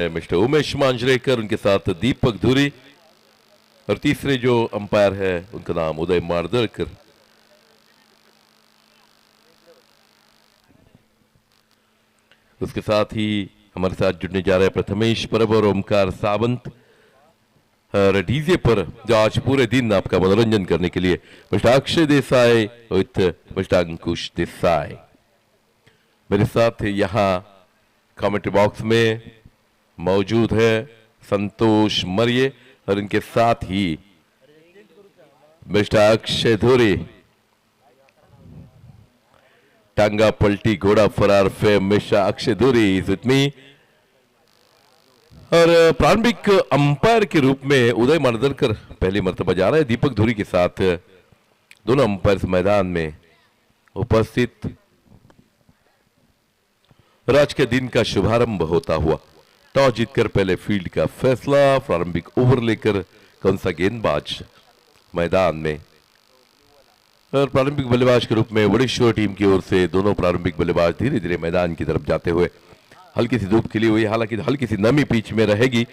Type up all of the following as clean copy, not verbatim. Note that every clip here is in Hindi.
मिस्टर उमेश मांजरेकर, उनके साथ दीपक धुरी और तीसरे जो अंपायर है उनका नाम उदय मारदरकर। उसके साथ ही हमारे साथ जुड़ने जा रहे हैं प्रथमेश परब और ओमकार सावंत और डीजे पर जो आज पूरे दिन आपका मनोरंजन करने के लिए mister Akshay Desai with mister Ankush Desai. मेरे साथ यहाँ कमेंट्री बॉक्स में मौजूद है संतोष मरिये और इनके साथ ही मिस्टर अक्षय धुरी, टांगा पलटी घोड़ा फरार फेम मिस्टर अक्षय धुरी इज विथ मी। और प्रारंभिक अंपायर के रूप में उदय मारदरकर पहली मर्तबा जा रहे हैं दीपक धुरी के साथ। दोनों अंपायर मैदान में उपस्थित। और आज के दिन का शुभारंभ होता हुआ टॉस जीतकर पहले फील्ड का फैसला, प्रारंभिक ओवर लेकर कौन सा गेंदबाज मैदान में। और प्रारंभिक बल्लेबाज के रूप में वड़ेश्वर टीम की ओर से दोनों प्रारंभिक बल्लेबाज धीरे धीरे मैदान की तरफ जाते हुए। हल्की सी धूप खिली हुई, हालांकि हल्की सी नमी पिच में रहेगी।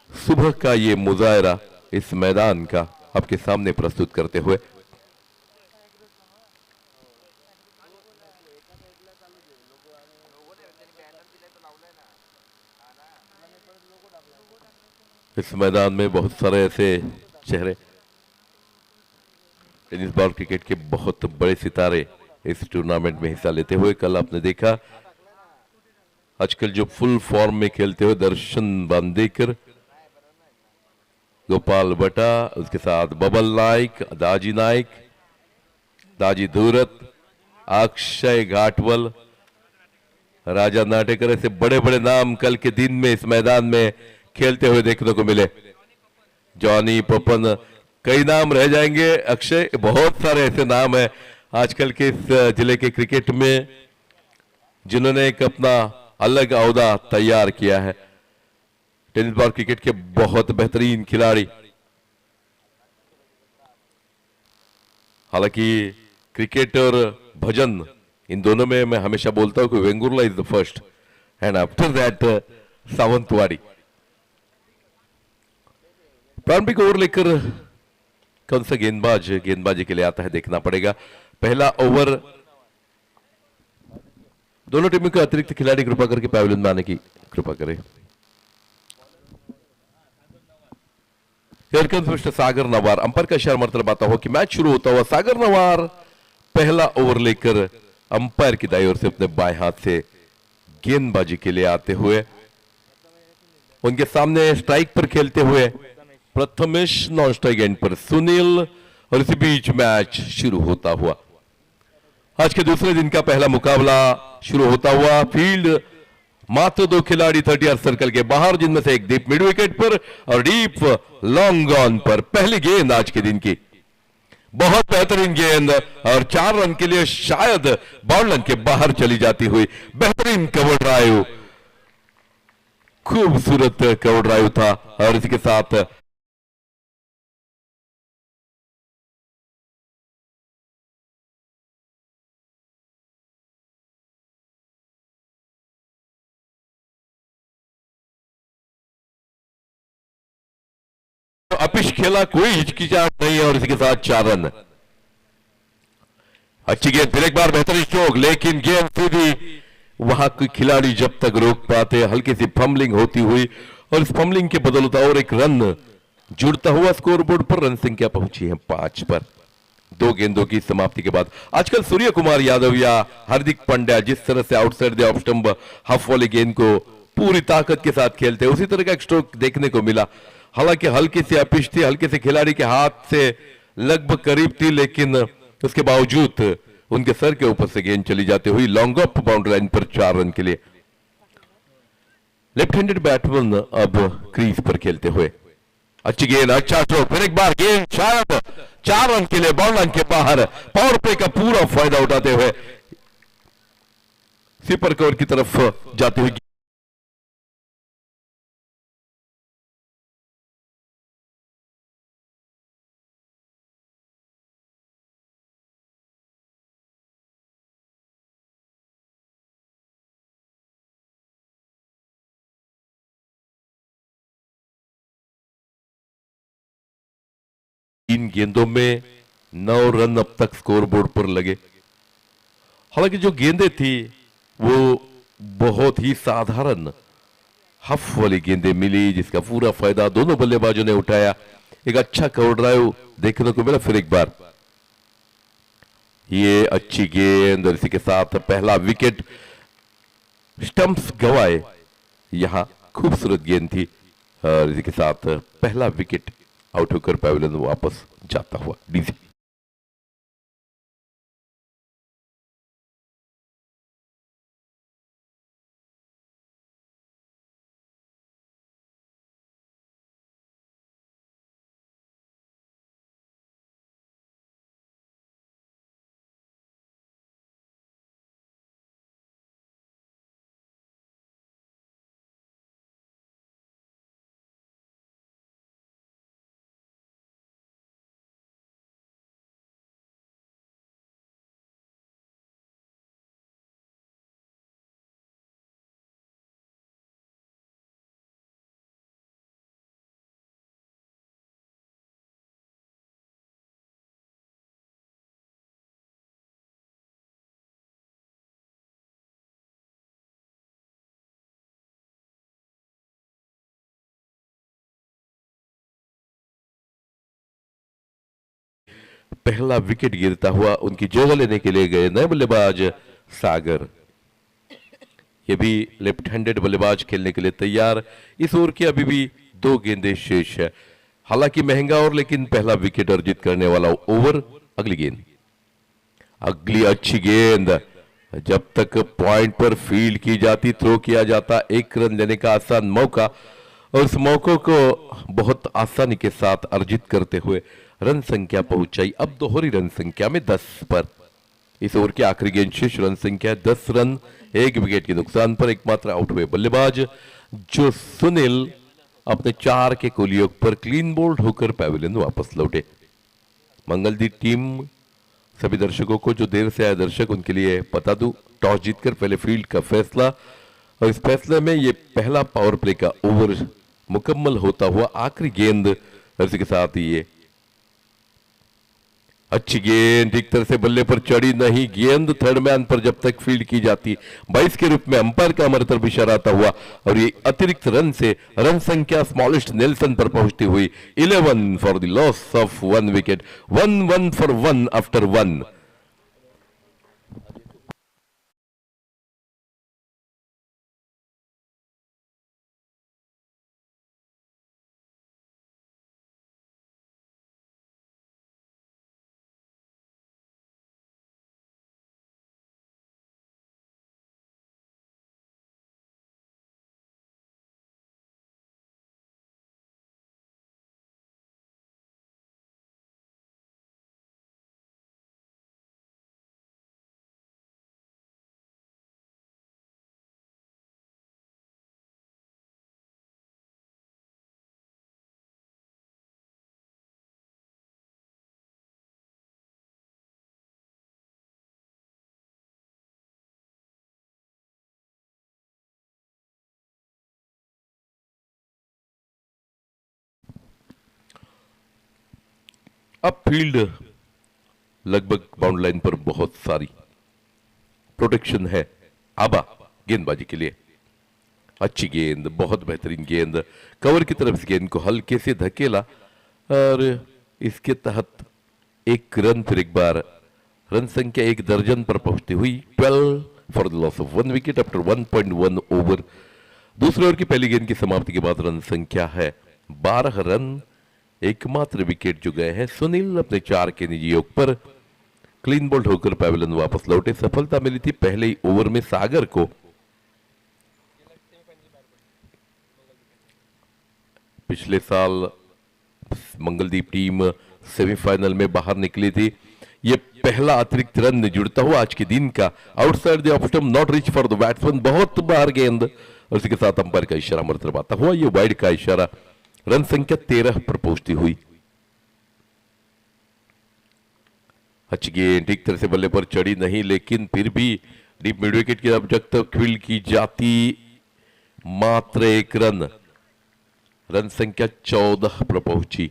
सुबह का ये मुजाहरा इस मैदान का आपके सामने प्रस्तुत करते हुए इस मैदान में बहुत सारे ऐसे चेहरे, टेनिस बॉल क्रिकेट के बहुत बड़े सितारे इस टूर्नामेंट में हिस्सा लेते हुए। कल आपने देखा आजकल जो फुल फॉर्म में खेलते हुए दर्शन बांदेकर, गोपाल बटा, उसके साथ बबल नाइक, दाजी नाइक, दाजी धूरत, अक्षय घाटवल, राजा नाटेकर, ऐसे बड़े बड़े नाम कल के दिन में इस मैदान में खेलते हुए देखने को मिले। जॉनी पपन, कई नाम रह जाएंगे अक्षय, बहुत सारे ऐसे नाम हैं आजकल के इस जिले के क्रिकेट में जिन्होंने एक अपना अलग औहदा तैयार किया है। टेनिस बॉल क्रिकेट के बहुत बेहतरीन खिलाड़ी। हालांकि क्रिकेट और भजन इन दोनों में मैं हमेशा बोलता हूं कि Vengurla is the first and after that Sawantwadi. प्रारंभिक ओवर लेकर कौन सा गेंदबाजी के लिए आता है देखना पड़ेगा। पहला ओवर, दोनों टीमों के अतिरिक्त खिलाड़ी कृपा करके पैवेलियन में आने की कृपा करें। मिस्टर सागर नवार, अंपायर का इशारा मतलब आता हो कि मैच शुरू होता हुआ सागर नवार पहला ओवर लेकर अंपायर की दाईं ओर से अपने बाएं हाथ से गेंदबाजी के लिए आते हुए। उनके सामने स्ट्राइक पर खेलते हुए प्रथमेश, नॉन स्ट्राइक एंड पर सुनील, और इसी बीच मैच शुरू होता हुआ। आज के दूसरे दिन का पहला मुकाबला शुरू होता हुआ। फील्ड मात्र दो खिलाड़ी 30 सर्कल के बाहर, जिनमें से एक डीप मिड विकेट पर और डीप लॉन्ग ऑन पर। पहली गेंद आज के दिन की बहुत बेहतरीन गेंद और 4 रन के लिए शायद बाउंड के बाहर चली जाती हुई बेहतरीन कवर ड्राइव, खूबसूरत कवर ड्राइव था। और इसके साथ अपिश खेला, कोई हिचकिचाहट नहीं है और इसके साथ 4 रन। अच्छी गेंद, फिर एक बार बेहतरीन स्ट्रोक, लेकिन गेंद सीधी वहां कोई खिलाड़ी जब तक रोक पाते, हल्की सी फंबलिंग होती हुई और इस फंबलिंग के बदौलत और एक रन जुड़ता हुआ स्कोरबोर्ड पर। रन संख्या पहुंची है 5 पर 2 गेंदों की समाप्ति के बाद। आजकल सूर्य कुमार यादव या हार्दिक पांड्या जिस तरह से outside the off stump half वाली गेंद को पूरी ताकत के साथ खेलते हैं, उसी तरह का एक स्ट्रोक देखने को मिला। हालांकि हल्की सी अपिश थी, हल्के से खिलाड़ी के हाथ से लगभग करीब थी, लेकिन उसके बावजूद उनके सर के ऊपर से गेंद चली जाती हुई लॉन्ग ऑफ बाउंड्री लाइन पर 4 रन के लिए। लेफ्ट हैंडेड बैट्समैन अब क्रीज पर खेलते हुए। अच्छी गेंद, अच्छा स्ट्रोक, फिर एक बार गेंद शायद 4 रन के लिए बाउंड लाइन के बाहर। पावर प्ले का पूरा फायदा उठाते हुए स्वीपर कवर की तरफ जाती हुई 3 गेंदों में 9 रन अब तक स्कोरबोर्ड पर लगे। हालांकि जो गेंदें थी वो बहुत ही साधारण हफ वाली गेंदें मिली, जिसका पूरा फायदा दोनों बल्लेबाजों ने उठाया। एक अच्छा कवर ड्राइव देखने को मिला। फिर एक बार ये अच्छी गेंद और इसी के साथ पहला विकेट। स्टंप्स गवाए, यहां खूबसूरत गेंद थी और इसी के साथ पहला विकेट आउट होकर पैवेलियन वापस जाता हुआ डीसी। पहला विकेट गिरता हुआ उनकी जगह लेने के लिए गए नए बल्लेबाज सागर। ये भी लेफ्ट हैंडेड बल्लेबाज खेलने के लिए तैयार। इस ओवर की अभी भी 2 गेंदें शेष है। हालांकि महंगा ओवर, लेकिन पहला विकेट अर्जित करने वाला ओवर। अगली गेंद, अगली अच्छी गेंद। जब तक पॉइंट पर फील्ड की जाती, थ्रो किया जाता, 1 रन लेने का आसान मौका और उस मौके को बहुत आसानी के साथ अर्जित करते हुए रन संख्या पहुंचाई अब दोहरी रन संख्या में 10 पर। इस ओवर की आखिरी गेंद शेष रन संख्या 10 रन, 1 विकेट के नुकसान पर एकमात्र आउट हुए बल्लेबाज जो सुनील अपने 4 के कुलयोग पर क्लीन बोल्ड होकर पैवेलियन वापस लौटे। मंगलदीप टीम, सभी दर्शकों को जो देर से आए दर्शक, उनके लिए बता दूं, टॉस जीतकर पहले फील्ड का फैसला और इस फैसले में ये पहला पावर प्ले का ओवर मुकम्मल होता हुआ आखिरी गेंद। इसी के साथ ये अच्छी गेंद ठीक तरह से बल्ले पर चढ़ी नहीं। गेंद थर्ड मैन पर जब तक फील्ड की जाती 22 के रूप में अंपायर का हमारे तरफ इशारा आता हुआ और ये अतिरिक्त रन से रन संख्या स्मॉलेस्ट नेल्सन पर पहुंचती हुई 11 for the loss of 1 wicket. 1 for 1 after 1। अब फील्ड लगभग बाउंड लाइन पर बहुत सारी प्रोटेक्शन है आबा गेंदबाजी के लिए। अच्छी गेंद, बहुत बेहतरीन गेंद, कवर की तरफ से गेंद को हल्के से धकेला और इसके तहत 1 रन। फिर एक बार रन संख्या 1 दर्जन पर पहुंचती हुई 12 for the loss of 1 wicket after 1.1 over. दूसरे ओवर की पहली गेंद की समाप्ति के बाद रन संख्या है 12 रन। एकमात्र विकेट जो गए हैं सुनील अपने 4 के निजी योग पर क्लीन बोल्ड होकर पैवेलियन वापस लौटे। सफलता मिली थी पहले ही ओवर में सागर को। पिछले साल मंगलदीप टीम सेमीफाइनल में बाहर निकली थी। ये पहला अतिरिक्त रन जुड़ता हुआ आज के दिन का। Outside the off stump, not reach for the batsman, बहुत बाहर गेंद और इसी के साथ अंपायर का इशारा मरतब आता हुआ ये वाइड का इशारा। रन संख्या 13 पर पहुंचती हुई। अच्छी गेंद ठीक तरह से बल्ले पर चढ़ी नहीं, लेकिन फिर भी डीप मिड विकेट की अब जब तक फील्ड की जाती मात्र 1 रन। रन संख्या 14 पर पहुंची।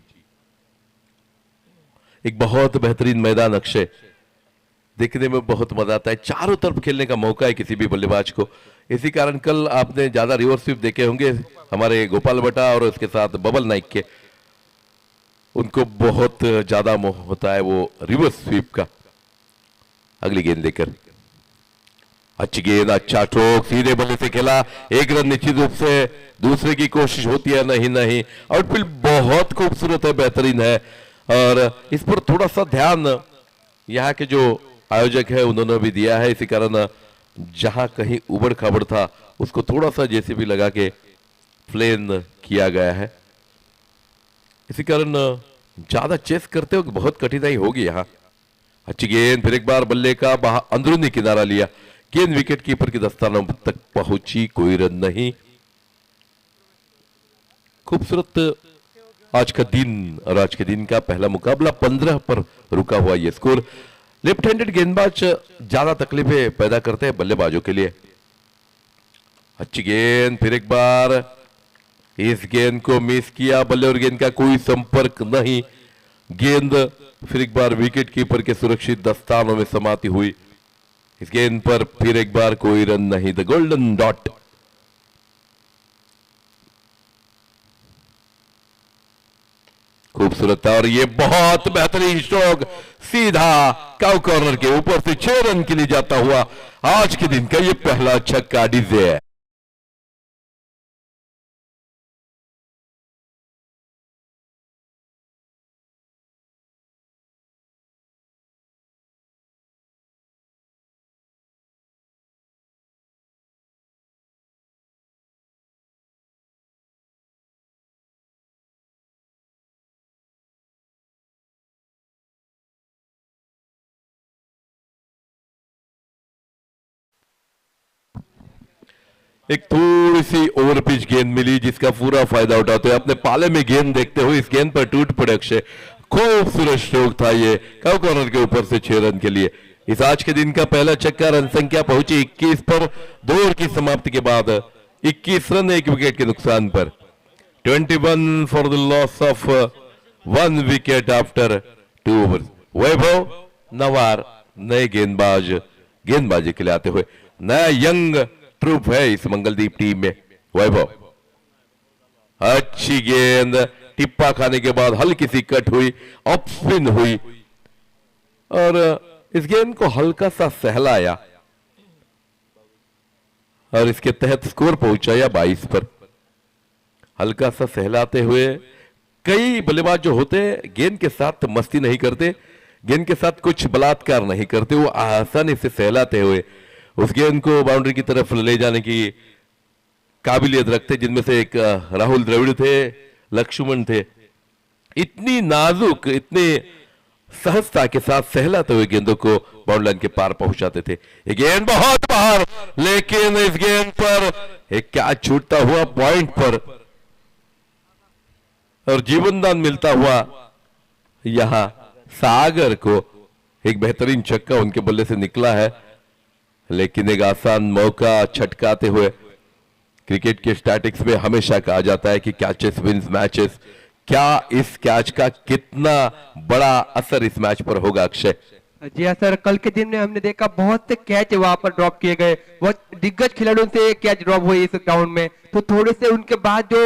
एक बहुत बेहतरीन मैदान अक्षय, देखने में बहुत मजा आता है, चारों तरफ खेलने का मौका है किसी भी बल्लेबाज को। इसी कारण कल आपने ज्यादा रिवर्स स्वीप देखे होंगे हमारे गोपाल भट्टा और उसके साथ बबल नाइक के, उनको बहुत ज्यादा मोह होता है वो रिवर्स स्वीप का। अगली गेंद लेकर, अच्छी गेंद, अच्छा स्ट्रोक, सीधे बल्ले से खेला, एक रन निश्चित रूप से, दूसरे की कोशिश होती है, नहीं, आउटफील्ड बहुत खूबसूरत है, बेहतरीन है। और इस पर थोड़ा सा ध्यान यहाँ के जो आयोजक है उन्होंने भी दिया है, इसी कारण जहां कहीं उबड़ खाबड़ था उसको थोड़ा सा जेसीबी लगा के प्लेन किया गया है। इसी कारण ज्यादा चेस करते हो बहुत कठिनाई होगी यहाँ। अच्छी गेंद, फिर एक बार बल्ले का अंदरूनी किनारा लिया, गेंद विकेट कीपर के दस्तानों तक पहुंची, कोई रन नहीं। खूबसूरत आज का दिन और आज के दिन का पहला मुकाबला 15 पर रुका हुआ ये स्कोर। लेफ्ट हैंडेड गेंदबाज ज्यादा तकलीफें पैदा करते हैं बल्लेबाजों के लिए। अच्छी गेंद, फिर एक बार, इस गेंद को मिस किया, बल्ले और गेंद का कोई संपर्क नहीं, गेंद फिर एक बार विकेट कीपर के सुरक्षित दस्तानों में समाती हुई। इस गेंद पर फिर एक बार कोई रन नहीं, द गोल्डन डॉट। खूबसूरत था और ये बहुत बेहतरीन स्ट्रोक, सीधा काउ कॉर्नर के ऊपर से 6 रन के लिए जाता हुआ आज के दिन का ये पहला छक्का डीजे है। एक थोड़ी सी ओवर पिच गेंद मिली जिसका पूरा फायदा उठाते हुए अपने पाले में गेंद देखते हुए इस गेंद पर टूट पड़े अक्षय। खूबसूरत स्ट्रोक था ये, काउ कॉर्नर के ऊपर से 6 रन के लिए। इस आज के दिन का पहला छक्का, रन संख्या पहुंची 21 पर। 2 ओवर की समाप्ति के बाद 21 रन 1 विकेट के नुकसान पर। 21 for the loss of 1 wicket after 2 over. Vaibhav noir नए गेंदबाजी के लिए आते हुए, नया यंग ट्रूप है इस मंगलदीप टीम में। वैभव, अच्छी गेंद, टिप्पा खाने के बाद हल्की सी कट हुई, ऑफ स्पिन हुई और इस गेंद को हल्का सा सहलाया और इसके तहत स्कोर पहुंचाया 22 पर। हल्का सा सहलाते हुए, कई बल्लेबाज जो होते हैं गेंद के साथ मस्ती नहीं करते, गेंद के साथ कुछ बलात्कार नहीं करते, वो आसानी से सहलाते हुए उस गेंद को बाउंड्री की तरफ ले जाने की काबिलियत रखते, जिनमें से एक राहुल द्रविड़ थे, लक्ष्मण थे। इतनी नाजुक, इतने सहजता के साथ सहलाते हुए गेंदों को बाउंड्री लाइन के पार पहुंचाते थे। ये गेंद बहुत बाहर, लेकिन इस गेंद पर एक कैच छूटता हुआ पॉइंट पर और जीवनदान मिलता हुआ यहां सागर को एक बेहतरीन छक्का उनके बल्ले से निकला है। लेकिन एक आसान मौका छटकाते हुए, क्रिकेट के स्टैटिक्स में हमेशा कहा जाता है कि कैचेस विंस मैचेस। क्या इस कैच का कितना बड़ा असर इस मैच पर होगा अक्षय? जी हाँ सर, कल के दिन में हमने देखा बहुत से कैच वहां पर ड्रॉप किए गए, बहुत दिग्गज खिलाड़ियों से कैच ड्रॉप हुई इस ग्राउंड में, तो थोड़े से उनके बाद जो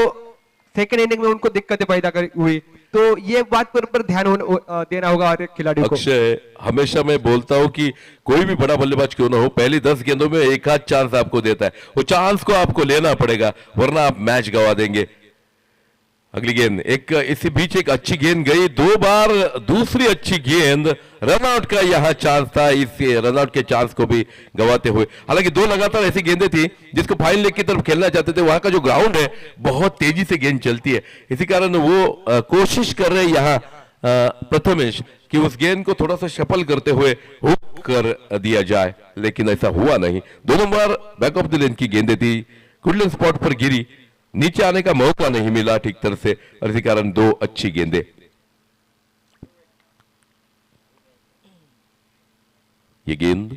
सेकंड इनिंग में उनको दिक्कतें पैदा हुई, तो ये बात पर ध्यान देना होगा हर एक खिलाड़ी को। अक्षय, हमेशा मैं बोलता हूं कि कोई भी बड़ा बल्लेबाज क्यों ना हो, पहली 10 गेंदों में एक आध चांस आपको देता है, वो चांस को आपको लेना पड़ेगा, वरना आप मैच गवा देंगे। अगली गेंद, एक इसी बीच एक अच्छी गेंद गई, 2 बार दूसरी अच्छी गेंद, रनआउट का यहां चांस था, इस रनआउट के चांस को भी गवाते हुए। हालांकि 2 लगातार ऐसी गेंदें थी जिसको फाइनल लेग की तरफ खेलना चाहते थे, वहां का जो ग्राउंड है बहुत तेजी से गेंद चलती है, इसी कारण वो कोशिश कर रहे यहां प्रथमेश कि उस गेंद को थोड़ा सा शफल करते हुए हुक कर दिया जाए, लेकिन ऐसा हुआ नहीं। दोनों बार बैक ऑफ द लेन की गेंदें थी, गुडलैंड स्पॉट पर गिरी, नीचे आने का मौका नहीं मिला ठीक तरह से, और इसी कारण 2 अच्छी गेंदें। ये गेंद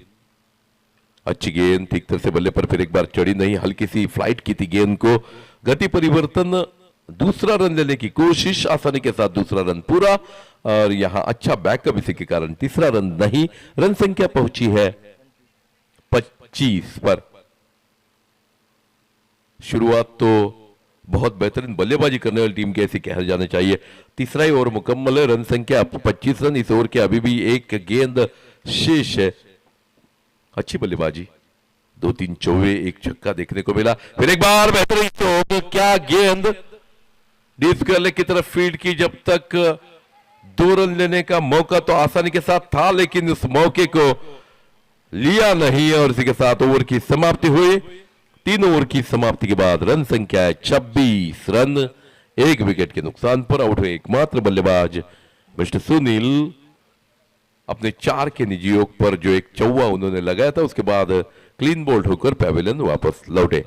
अच्छी गेंद, ठीक तरह से बल्ले पर फिर एक बार चढ़ी नहीं, हल्की सी फ्लाइट की थी गेंद को, गति परिवर्तन दूसरा रन लेने की कोशिश, आसानी के साथ दूसरा रन पूरा, और यहां अच्छा बैकअप इसी के कारण तीसरा रन नहीं। रन संख्या पहुंची है 25 पर। शुरुआत तो बहुत बेहतरीन बल्लेबाजी करने वाली टीम की ऐसी कह जाने चाहिए। तीसरा ही ओवर मुकम्मल है, रन संख्या 25 रन। इस ओवर के अभी भी एक गेंद शेष है। अच्छी बल्लेबाजी, 2-3 चौवे, एक छक्का देखने को मिला। फिर एक बार बेहतरीन तो क्या गेंद डीप स्क्वायर की तरफ फील्ड की। जब तक 2 रन लेने का मौका तो आसानी के साथ था, लेकिन उस मौके को लिया नहीं, और इसी के साथ ओवर की समाप्ति हुई। 3 ओवर की समाप्ति के बाद रन संख्या है 26 रन। 1 विकेट के नुकसान पर आउट हुए एकमात्र बल्लेबाज मिस्टर सुनील। अपने 4 के निजी योग पर जो एक चौवा उन्होंने लगाया था, उसके बाद क्लीन बोल्ड होकर पैवेलियन वापस लौटे।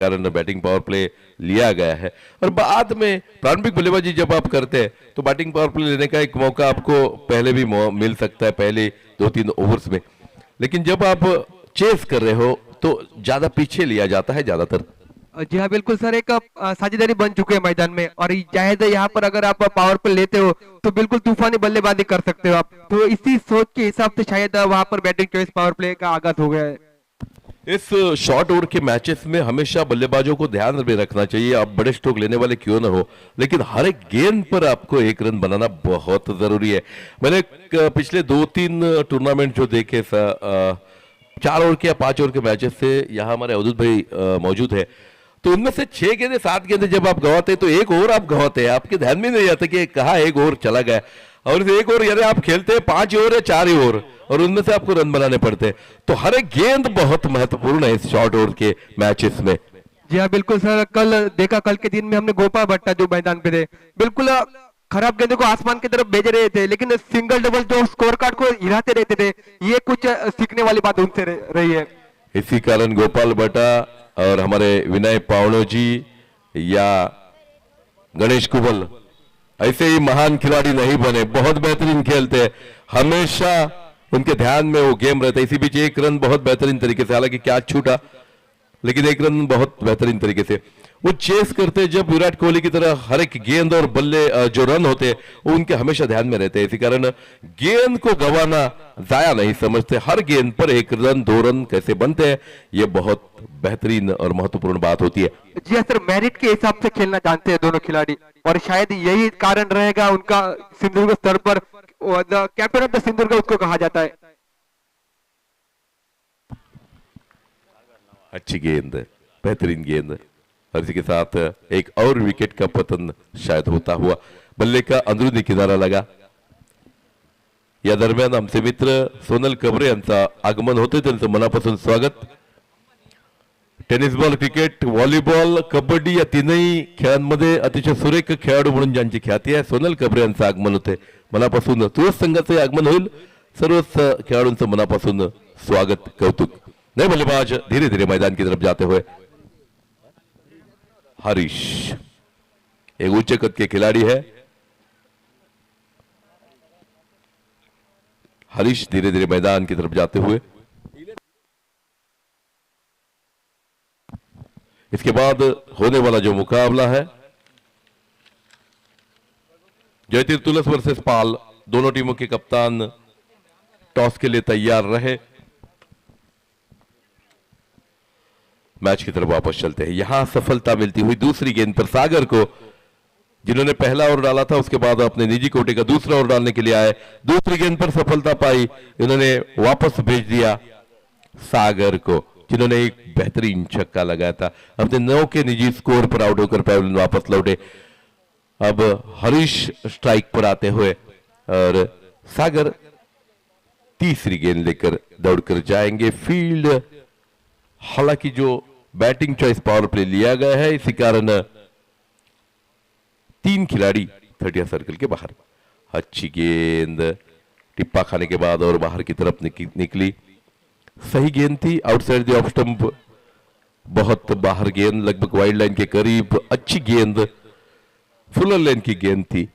कारण बैटिंग पावर प्ले लिया गया है, और बाद में प्रारंभिक बल्लेबाजी जब आप करते हैं तो बैटिंग पावर प्ले लेने का एक मौका आपको पहले भी मिल सकता है, पहले 2-3 ओवर्स में। लेकिन जब आप चेस कर रहे हो तो ज्यादा पीछे लिया जाता है ज्यादातर। जी हाँ बिल्कुल सर, एक साझेदारी बन चुके हैं मैदान में, और शायद यहाँ पर अगर आप पावर प्ले लेते हो तो बिल्कुल तूफानी बल्लेबाजी कर सकते हो आप। तो इसी सोच के हिसाब से शायद वहां पर बैटिंग चॉइस पावर प्ले का आगाज हो गया है। इस शॉर्ट ओवर के मैचेस में हमेशा बल्लेबाजों को ध्यान में रखना चाहिए, आप बड़े स्ट्रोक लेने वाले क्यों ना हो, लेकिन हर एक गेंद पर आपको 1 रन बनाना बहुत जरूरी है। मैंने पिछले 2-3 टूर्नामेंट जो देखे 4 ओवर के या 5 ओवर के मैचेस से, यहाँ हमारे अवधूत भाई मौजूद है, तो उनमें से 6 गेंदे 7 गेंदे जब आप गवाते तो 1 ओवर आप गवाते हैं, आपके ध्यान में नहीं आता कि कहाँ 1 ओवर चला गया। और 1 ओवर यानी आप खेलते हैं 5 ओवर या 4 ओवर, और उनमें से आपको रन बनाने पड़ते हैं। तो हर एक गेंद बहुत महत्वपूर्ण है इस शॉर्ट ओवर के मैचेस में। जी हाँ बिल्कुल सर, कल के दिन में हमने गोपाल भट्टा जो मैदान पे थे, बिल्कुल खराब गेंदों को आसमान की तरफ भेज रहे थे, लेकिन सिंगल डबल जो स्कोर कार्ड को हिलाते रहते थे, ये कुछ सीखने वाली बात उनसे रही है। इसी कारण गोपाल भट्टा और हमारे विनय पावड़ो जी या गणेश कुबल ऐसे ही महान खिलाड़ी नहीं बने, बहुत बेहतरीन खेलते हैं, हमेशा उनके ध्यान में वो गेम रहता है। इसी बीच 1 रन बहुत बेहतरीन तरीके से, हालांकि क्या छूटा, लेकिन 1 रन बहुत बेहतरीन तरीके से वो चेस करते हैं। जब विराट कोहली की तरह हर एक गेंद और बल्ले जो रन होते हैं वो उनके हमेशा ध्यान में रहते हैं। इसी कारण गेंद को गंवाना जाया नहीं समझते, हर गेंद पर 1 रन 2 रन कैसे बनते हैं, ये बहुत बेहतरीन और महत्वपूर्ण बात होती है। जी हाँ सर, मेरिट के हिसाब से खेलना जानते हैं दोनों खिलाड़ी, और शायद यही कारण रहेगा उनका सिंधुदुर्ग स्तर पर कैप्टन ऑफ द सिंधुदुर्ग उसको कहा जाता है। अच्छी गेंद, बेहतरीन गेंद, और इसी के साथ एक और विकेट का पतन शायद होता हुआ बल्ले का अंदरूनी किनारा लगा। या दरम्यान आमचे मित्र सोनल कबरे यांचा आगमन होते, त्यांचं मनापासून स्वागत। Tennis ball, cricket, volleyball, kabaddi या तीनही खेळांमध्ये अतिशय सुरेख खेळाडू म्हणून ज्यांची ख्याती आहे, सोनल कबरे यांचं आगमन होते, मनापासून तुळस संघाचे आगमन होईल। सर्वच खिलाड़ियों मनापासून स्वागत, कौतुक। नए बल्लेबाज धीरे धीरे मैदान की तरफ जाते हुए हरीश, एक उच्च कद के खिलाड़ी है। हरीश धीरे धीरे मैदान की तरफ जाते हुए, इसके बाद होने वाला जो मुकाबला है जयतीर तुलस वर्सेस पाल, दोनों टीमों के कप्तान टॉस के लिए तैयार रहे। मैच की तरफ वापस चलते हैं। यहां सफलता मिलती हुई दूसरी गेंद पर सागर को, जिन्होंने पहला ओवर डाला था उसके बाद अपने निजी कोटे का दूसरा ओवर डालने के लिए आए, दूसरी गेंद पर सफलता पाई, इन्होंने वापस भेज दिया सागर को, जिन्होंने एक बेहतरीन छक्का लगाया था। अपने 9 के निजी स्कोर पर आउट होकर पैवेलियन वापस लौटे। अब हरीश स्ट्राइक पर आते हुए और सागर तीसरी गेंद लेकर दौड़कर जाएंगे फील्ड। हालांकि जो बैटिंग चॉइस पावर प्ले लिया गया है, इसी कारण 3 खिलाड़ी 30 सर्कल के बाहर। अच्छी गेंद टिप्पा खाने के बाद और बाहर की तरफ निकली। सही गेंद थी, आउटसाइड द ऑफ स्टंप, बहुत बाहर गेंद, लगभग वाइड लाइन के करीब। अच्छी गेंद, फुलर लेन की गेंद थी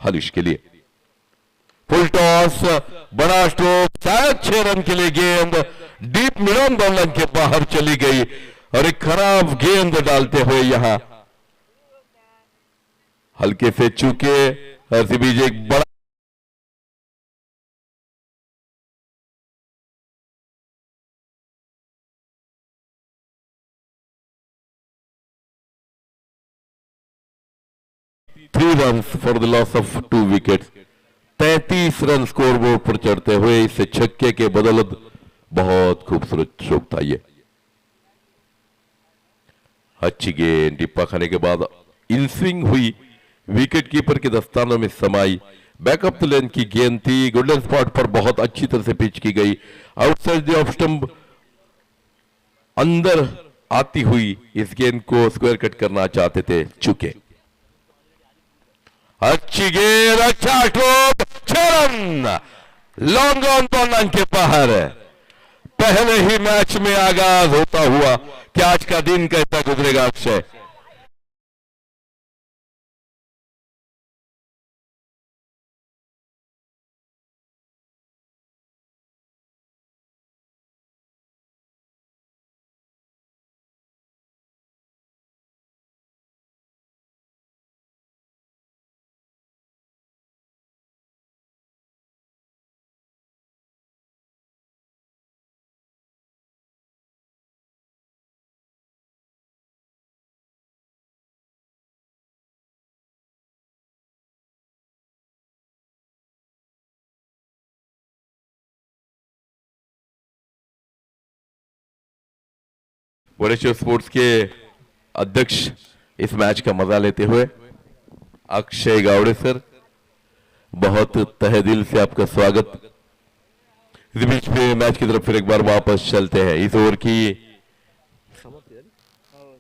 हरीश के लिए। फुल टॉस, बड़ा स्ट्रोक, शायद 6 रन के लिए गेंद deep mid on the line के बाहर चली गई और एक खराब गेंद डालते हुए यहां हल्के से चूके आरसीबी एक बड़ा three run for the loss of 2 wicket. 33 run score board पर चढ़ते हुए इसे छक्के के बदौलत बहुत खूबसूरत स्ट्रोक था ये। अच्छी गेंद टिप्पा खाने के बाद इन स्विंग हुई, विकेट कीपर के दस्तानों में समाई। बैकअप द लेन की गेंद थी, गोल्डन स्पॉट पर बहुत अच्छी तरह से पिच की गई। आउटसाइड द ऑफ स्टंप अंदर आती हुई इस गेंद को स्क्वायर कट करना चाहते थे, चुके। अच्छी गेंद, अच्छा stroke, 6 run long on ball के बाहर। पहले ही मैच में आगाज होता हुआ क्या आज का दिन कैसा गुजरेगा अक्षय? वरिष्ठ स्पोर्ट्स के अध्यक्ष इस मैच का मजा लेते हुए अक्षय गावड़े सर, बहुत तहे दिल से आपका स्वागत। इस बीच में मैच की तरफ फिर एक बार वापस चलते हैं। इस ओवर की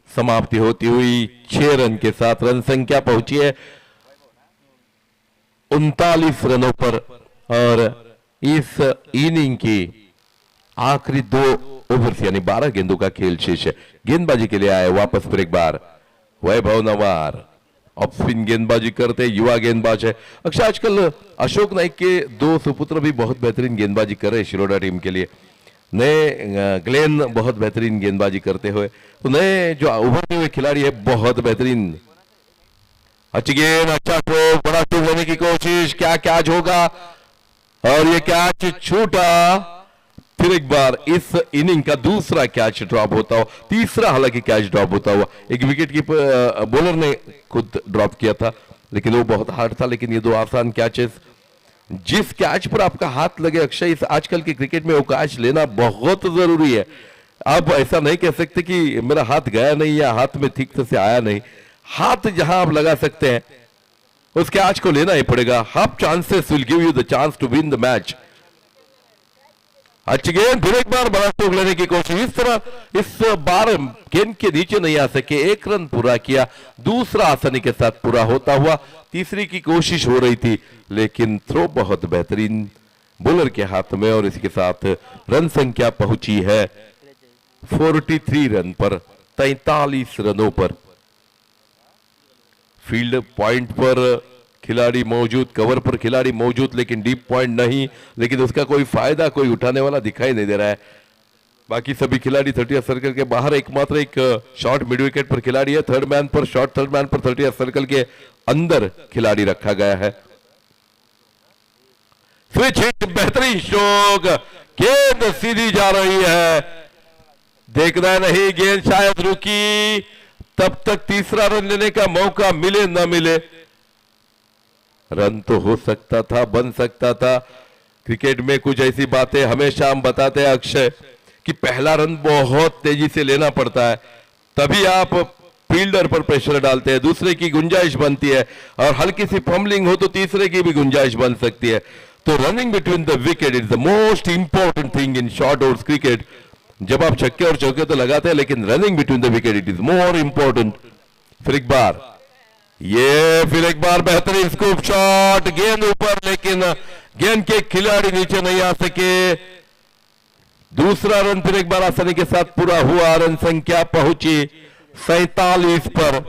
समाप्ति होती हुई 6 रन के साथ रन संख्या पहुंची है 39 रनों पर और इस इनिंग की आखिरी 2 ओवर्स यानी 12 गेंदों का खेल शेष है। गेंदबाजी के लिए आए वापस फिर एक बार वैभव नवार, ऑफ स्पिन गेंदबाजी करते युवा गेंदबाज है। अक्षय आजकल अशोक नाइक के 2 सुपुत्र भी बहुत बेहतरीन गेंदबाजी कर रहे शिरोडा टीम के लिए। नए ग्लेन बहुत बेहतरीन गेंदबाजी करते हुए, तो नए जो उभरते हुए खिलाड़ी है बहुत बेहतरीन। अच्छी गेंद, अच्छा स्ट्रोक, बड़ा स्ट्रोक लेने की कोशिश, क्या कैच होगा और ये कैच छूटा। फिर एक बार इस इनिंग का दूसरा कैच ड्रॉप होता हुआ, तीसरा हालांकि कैच ड्रॉप होता हुआ। एक विकेट कीपर बॉलर ने खुद ड्रॉप किया था लेकिन वो बहुत हार्ड था, लेकिन ये 2 आसान कैचेस। जिस कैच पर आपका हाथ लगे अक्षय, इस आजकल के क्रिकेट में वो कैच लेना बहुत जरूरी है। आप ऐसा नहीं कह सकते कि मेरा हाथ गया नहीं या हाथ में ठीक से आया नहीं। हाथ जहां आप लगा सकते हैं उस कैच को लेना ही पड़ेगा। Half chances will give you the chance to win the match. अच्छी गेंद, फिर एक बार बड़ा स्ट्रोक लेने की कोशिश। इस तरह इस बार गेंद के नीचे नहीं आ सके, 1 रन पूरा किया, दूसरा आसानी के साथ पूरा होता हुआ। तीसरी की कोशिश हो रही थी लेकिन थ्रो बहुत बेहतरीन बॉलर के हाथ में और इसके साथ रन संख्या पहुंची है 43 रन पर, 43 रनों पर। फील्ड पॉइंट पर खिलाड़ी मौजूद, कवर पर खिलाड़ी मौजूद, लेकिन डीप पॉइंट नहीं, लेकिन उसका कोई फायदा कोई उठाने वाला दिखाई नहीं दे रहा है। बाकी सभी खिलाड़ी 30 सर्कल के बाहर, एकमात्र एक शॉर्ट मिड विकेट पर खिलाड़ी है। थर्ड मैन पर, शॉर्ट थर्ड मैन पर 30 सर्कल के अंदर खिलाड़ी रखा गया है। स्विच हिट, बेहतरीन स्ट्रोक, गेंद सीधी जा रही है, देखना नहीं, गेंद शायद रुकी, तब तक तीसरा रन लेने का मौका मिले न मिले। रन तो हो सकता था, बन सकता था। क्रिकेट में कुछ ऐसी बातें हमेशा हम बताते हैं अक्षय कि पहला रन बहुत तेजी से लेना पड़ता है, तभी आप फील्डर पर प्रेशर डालते हैं, दूसरे की गुंजाइश बनती है, और हल्की सी फंबलिंग हो तो तीसरे की भी गुंजाइश बन सकती है। तो running between the wicket is the most important thing in short overs cricket. जब आप छक्के और चौके तो लगाते हैं, लेकिन running between the wicket it is more important. फिर एक बार ये फिर एक बार बेहतरीन स्कूप शॉट, गेंद ऊपर लेकिन गेंद के खिलाड़ी नीचे नहीं आ सके। दूसरा रन फिर एक बार आसानी के साथ पूरा हुआ, रन संख्या पहुंची 47 पर।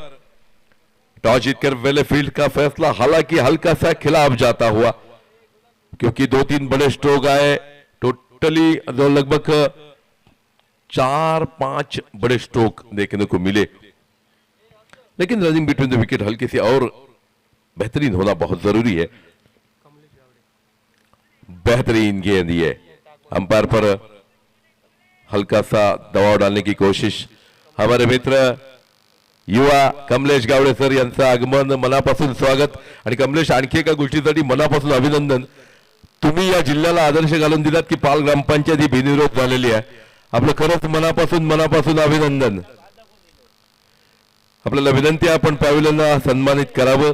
टॉस जीतकर वेलेफील्ड का फैसला हालांकि हल्का सा खिलाफ जाता हुआ, क्योंकि 2-3 बड़े स्ट्रोक आए, टोटली लगभग 4-5 बड़े स्ट्रोक देखने को मिले, लेकिन रनिंग बिटवीन द विकेट हल्की सी और बेहतरीन होना बहुत जरूरी है। बेहतरीन गेंद, ये अंपायर पर हल्का सा दबाव डालने की कोशिश। हमारे मित्र युवा कमलेश गावडे सर यांचं आगमन, मनापासून स्वागत। आणि कमलेश, आणखी एका गोष्टीसाठी मनापासून अभिनंदन। तुम्ही या जिल्ह्याला आदर्श घालून दिलात की पाल ग्रामपंचायत ही बिनविरोध झालेली आहे। आपलं खरंच मनापासून अभिनंदन। आपल्याला विनंती आहे आपण पॅव्हिलियनला सन्मानित करावं।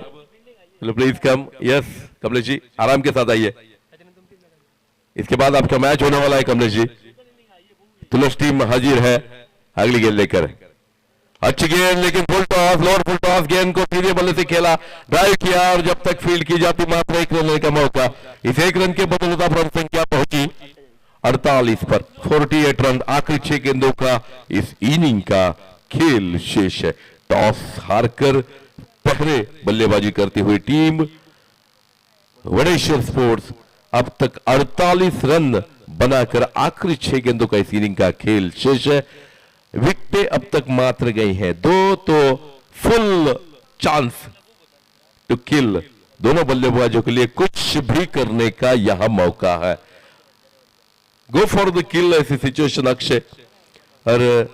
Please come. Yes Kamlesh ji, आराम के साथ आइए। इसके बाद आपका मैच होने वाला है कमलेश जी। तुलस टीम हाजिर है अगली गेंद लेकर। अच्छी गेंद, लेकिन full toss, lower full toss, गेंद को सीधे बल्ले से खेला, ड्राइव किया और जब तक फील्ड की जाती मात्र 1 रन लेने का मौका। इस 1 रन के बदौलत अब रन संख्या पहुंची 48 पर। 48 रन, आखिरी 6 गेंदों का इस इनिंग का खेल शेष है। टॉस हारकर पहले बल्लेबाजी करती हुई टीम वडेश्वर स्पोर्ट्स अब तक 48 रन बनाकर आखिरी 6 गेंदों का इस इनिंग का खेल शेष है। विकेटें अब तक मात्र गई हैं 2, तो फुल चांस टू किल दोनों बल्लेबाजों के लिए कुछ भी करने का यह मौका है। गो फॉर द किल ऐसी सिचुएशन अक्षय। और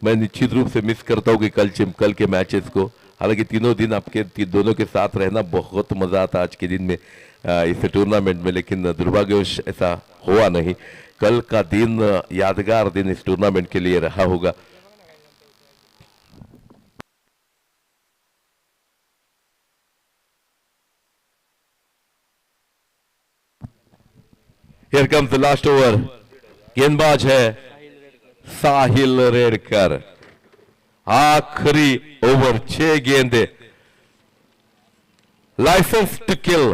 मैं निश्चित रूप से मिस करता हूं कि कल के मैचेस को, हालांकि तीनों दिन आपके दोनों के साथ रहना बहुत मजा आता आज के दिन में इस टूर्नामेंट में, लेकिन दुर्भाग्यवश ऐसा हुआ नहीं। कल का दिन यादगार दिन इस टूर्नामेंट के लिए रहा होगा। Here comes the last over। गेंदबाज है साहिल रेडकर। आखिरी ओवर, 6 गेंदे, लाइसेंस टू किल,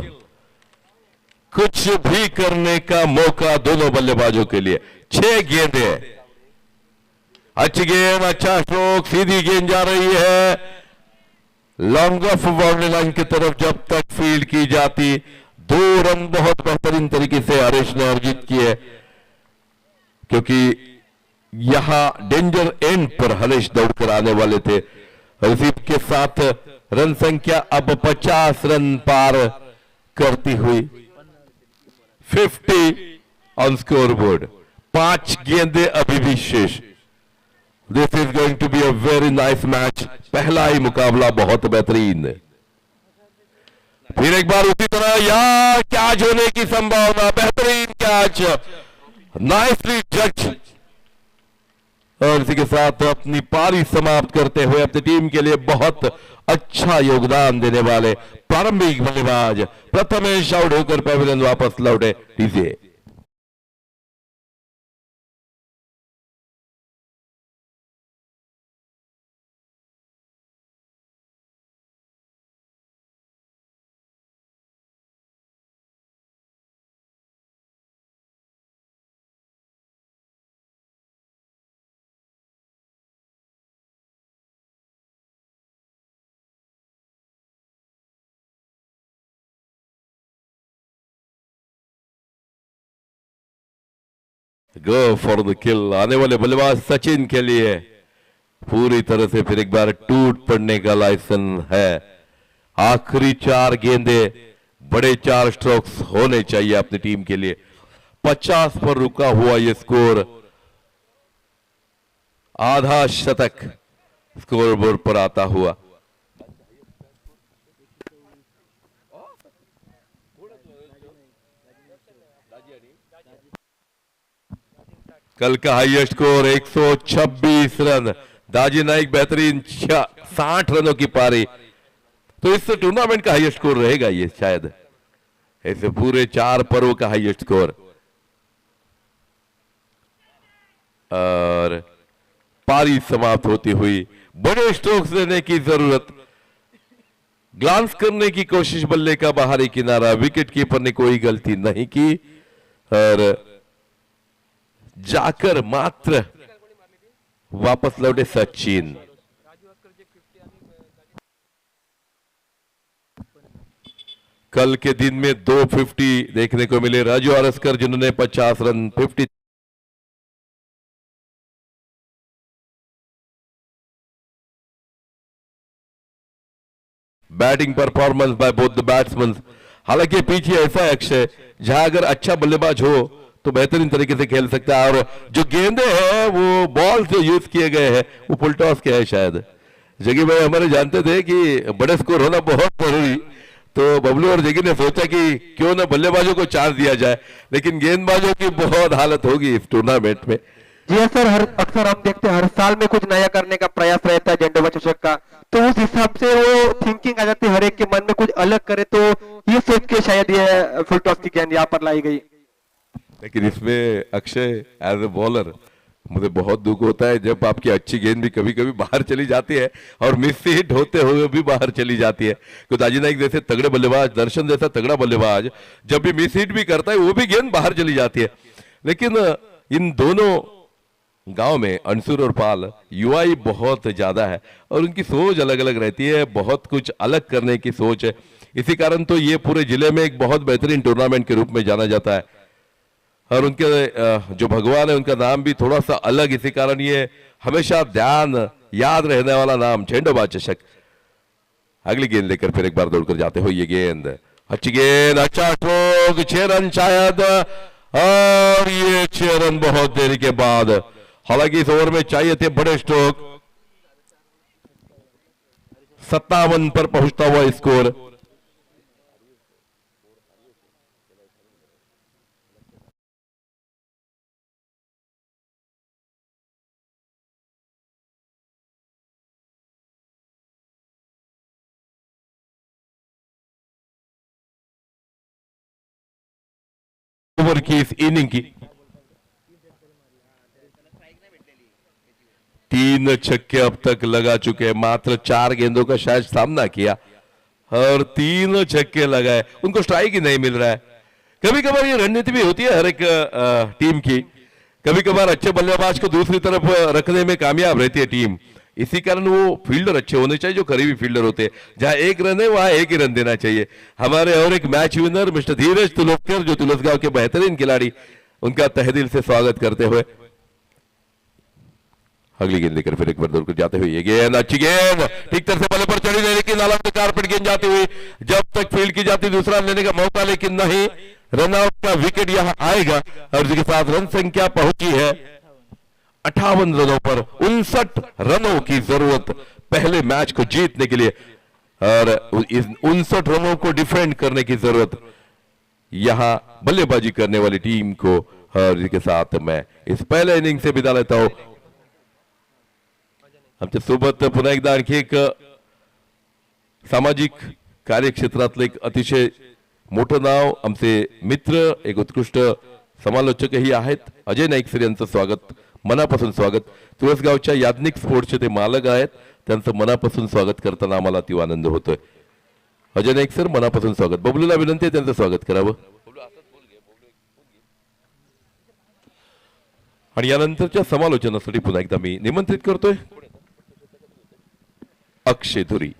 कुछ भी करने का मौका दोनों बल्लेबाजों के लिए। 6 गेंदे, अच्छी गेंद, अच्छा स्ट्रोक, सीधी गेंद जा रही है लॉन्ग ऑफ बाउंड्री लाइन की तरफ। जब तक फील्ड की जाती 2 रन बहुत बेहतरीन तरीके से हरीश ने अर्जित किए, क्योंकि यहां डेंजर एंड पर हरीश दौड़कर आने वाले थे। रिसीव के साथ रन संख्या अब 50 रन पार करती हुई 50 ऑन स्कोर बोर्ड। 5 गेंदे अभी भी शेष। This is going to be a very nice match. पहला ही मुकाबला बहुत बेहतरीन। फिर एक बार उसी तरह यार कैच होने की संभावना, बेहतरीन कैच, नाइसली जज। और इसी के साथ अपनी पारी समाप्त करते हुए अपनी टीम के लिए बहुत अच्छा योगदान देने वाले प्रारंभिक बल्लेबाज प्रथमेश आउट होकर पैविलियन वापस लौटे। दीजिए गो फॉर द किल। आने वाले बल्लेबाज सचिन के लिए पूरी तरह से फिर एक बार टूट पड़ने का लाइसेंस है। आखिरी 4 गेंदे, बड़े 4 स्ट्रोक्स होने चाहिए अपनी टीम के लिए। 50 पर रुका हुआ ये स्कोर, आधा शतक स्कोरबोर्ड पर आता हुआ। कल का हाईएस्ट स्कोर 126 रन। दाजी नाइक बेहतरीन 60 रनों की पारी, तो इस टूर्नामेंट का हाईएस्ट स्कोर रहेगा ये शायद, ऐसे पूरे 4 पर्व का हाईएस्ट स्कोर। और पारी समाप्त होती हुई बड़े स्ट्रोक्स लेने की जरूरत। ग्लांस करने की कोशिश, बल्ले का बाहरी किनारा, विकेट कीपर ने कोई गलती नहीं की और जाकर मात्र वापस लौटे सचिन। कल के दिन में 250 देखने को मिले राजू आरस्कर, जिन्होंने 50 run 50 batting performance by both the batsman. हालांकि पीछे ऐसा अक्षय जहां अगर अच्छा बल्लेबाज हो तो बेहतरीन तरीके से खेल सकता है, और जो गेंदे हैं वो बॉल जो यूज किए गए हैं वो फुल टॉस के हैं शायद। जगी भाई हमारे जानते थे कि बड़े स्कोर होना बहुत जरूरी, तो बबलू और जगी ने सोचा कि क्यों ना बल्लेबाजों को चांस दिया जाए, लेकिन गेंदबाजों की बहुत हालत होगी इस टूर्नामेंट में। जी हाँ सर, हर अक्सर हम देखते हैं हर साल में कुछ नया करने का प्रयास रहता है जेंडोवा चषक का, तो उस हिसाब से वो थिंकिंग आ जाती है हर एक के मन में, कुछ अलग करे, तो ये सोच के शायद ये फुल टॉस की गेंद यहाँ पर लाई गई। लेकिन इसमें अक्षय एज ए बॉलर मुझे बहुत दुख होता है जब आपकी अच्छी गेंद भी कभी कभी बाहर चली जाती है और मिस हिट होते हुए भी बाहर चली जाती है। तो दाजी नाइक जैसे तगड़े बल्लेबाज, दर्शन जैसा तगड़ा बल्लेबाज जब भी मिस हिट भी करता है वो भी गेंद बाहर चली जाती है। लेकिन इन दोनों गांव में अंसुर और पाल युवाई बहुत ज्यादा है और उनकी सोच अलग अलग रहती है, बहुत कुछ अलग करने की सोच है। इसी कारण तो ये पूरे जिले में एक बहुत बेहतरीन टूर्नामेंट के रूप में जाना जाता है, और उनके जो भगवान है उनका नाम भी थोड़ा सा अलग, इसी कारण ये हमेशा ध्यान याद रहने वाला नाम झेंडोबा चषक। अगली गेंद लेकर फिर एक बार दौड़कर जाते हो, ये गेंद अच्छी गेंद, अच्छा स्ट्रोक, 6 रन शायद, और ये 6 रन बहुत देरी के बाद। हालांकि इस ओवर में चाहिए थे बड़े स्ट्रोक। 57 पर पहुंचता हुआ स्कोर। ओवर की इस इनिंग की 3 छक्के अब तक लगा चुके हैं, मात्र 4 गेंदों का शायद सामना किया और 3 छक्के लगाए, उनको स्ट्राइक ही नहीं मिल रहा है। कभी कभार ये रणनीति भी होती है हर एक टीम की, कभी कभार अच्छे बल्लेबाज को दूसरी तरफ रखने में कामयाब रहती है टीम। इसी कारण वो फील्डर अच्छे होने चाहिए, जो करीबी फील्डर होते हैं, जहां एक रन है वहां एक ही रन देना चाहिए। हमारे और एक मैच विनर मिस्टर धीरज तुलोत्कर, जो तुलसगांव के बेहतरीन खिलाड़ी, उनका तहे दिल से स्वागत करते हुए अगली गेंद लेकर फिर एक बार दौड़ कर जाते हुए, ये गेंद अच्छी गेंद ठीक तरह से बल्ले पर चढ़ी नहीं, लेकिन आलम कारपेट गेंद जाती हुई जब तक फील्ड की जाती दूसरा लेने का मौका, लेकिन नहीं, रन आउट का विकेट यहां आएगा और जिसके साथ रन संख्या पहुंची है 58 रनों पर। 59 रनों की जरूरत पहले मैच को जीतने के लिए, और इस 59 रनों को डिफेंड करने की जरूरत यहां बल्लेबाजी करने वाली टीम को। और इसके साथ मैं इस पहले इनिंग से विदा लेता हूं। आमच्या सोबत पुन्हा एकदा आणखी एक सामाजिक कार्यक्षेत्रातलं एक अतिशय मोठं नाव, आमचे मित्र, एक उत्कृष्ट समालोचकही आहेत, अजय नाईक सर यांचं स्वागत, मनापासून स्वागत। तुळसगावच्या याज्ञिक स्पोर्ट्सचे ते मालक आहेत, त्यांचं मनापासून स्वागत करताना आम्हाला अति आनंद होतोय। अजय नाईक सर मनापासून स्वागत। बबलूला विनंती आहे त्यांचं स्वागत करावं। आणि यानंतरच्या समालोचनासाठी पुन्हा एकदा मी निमंत्रित करतोय अक्षय धुरी।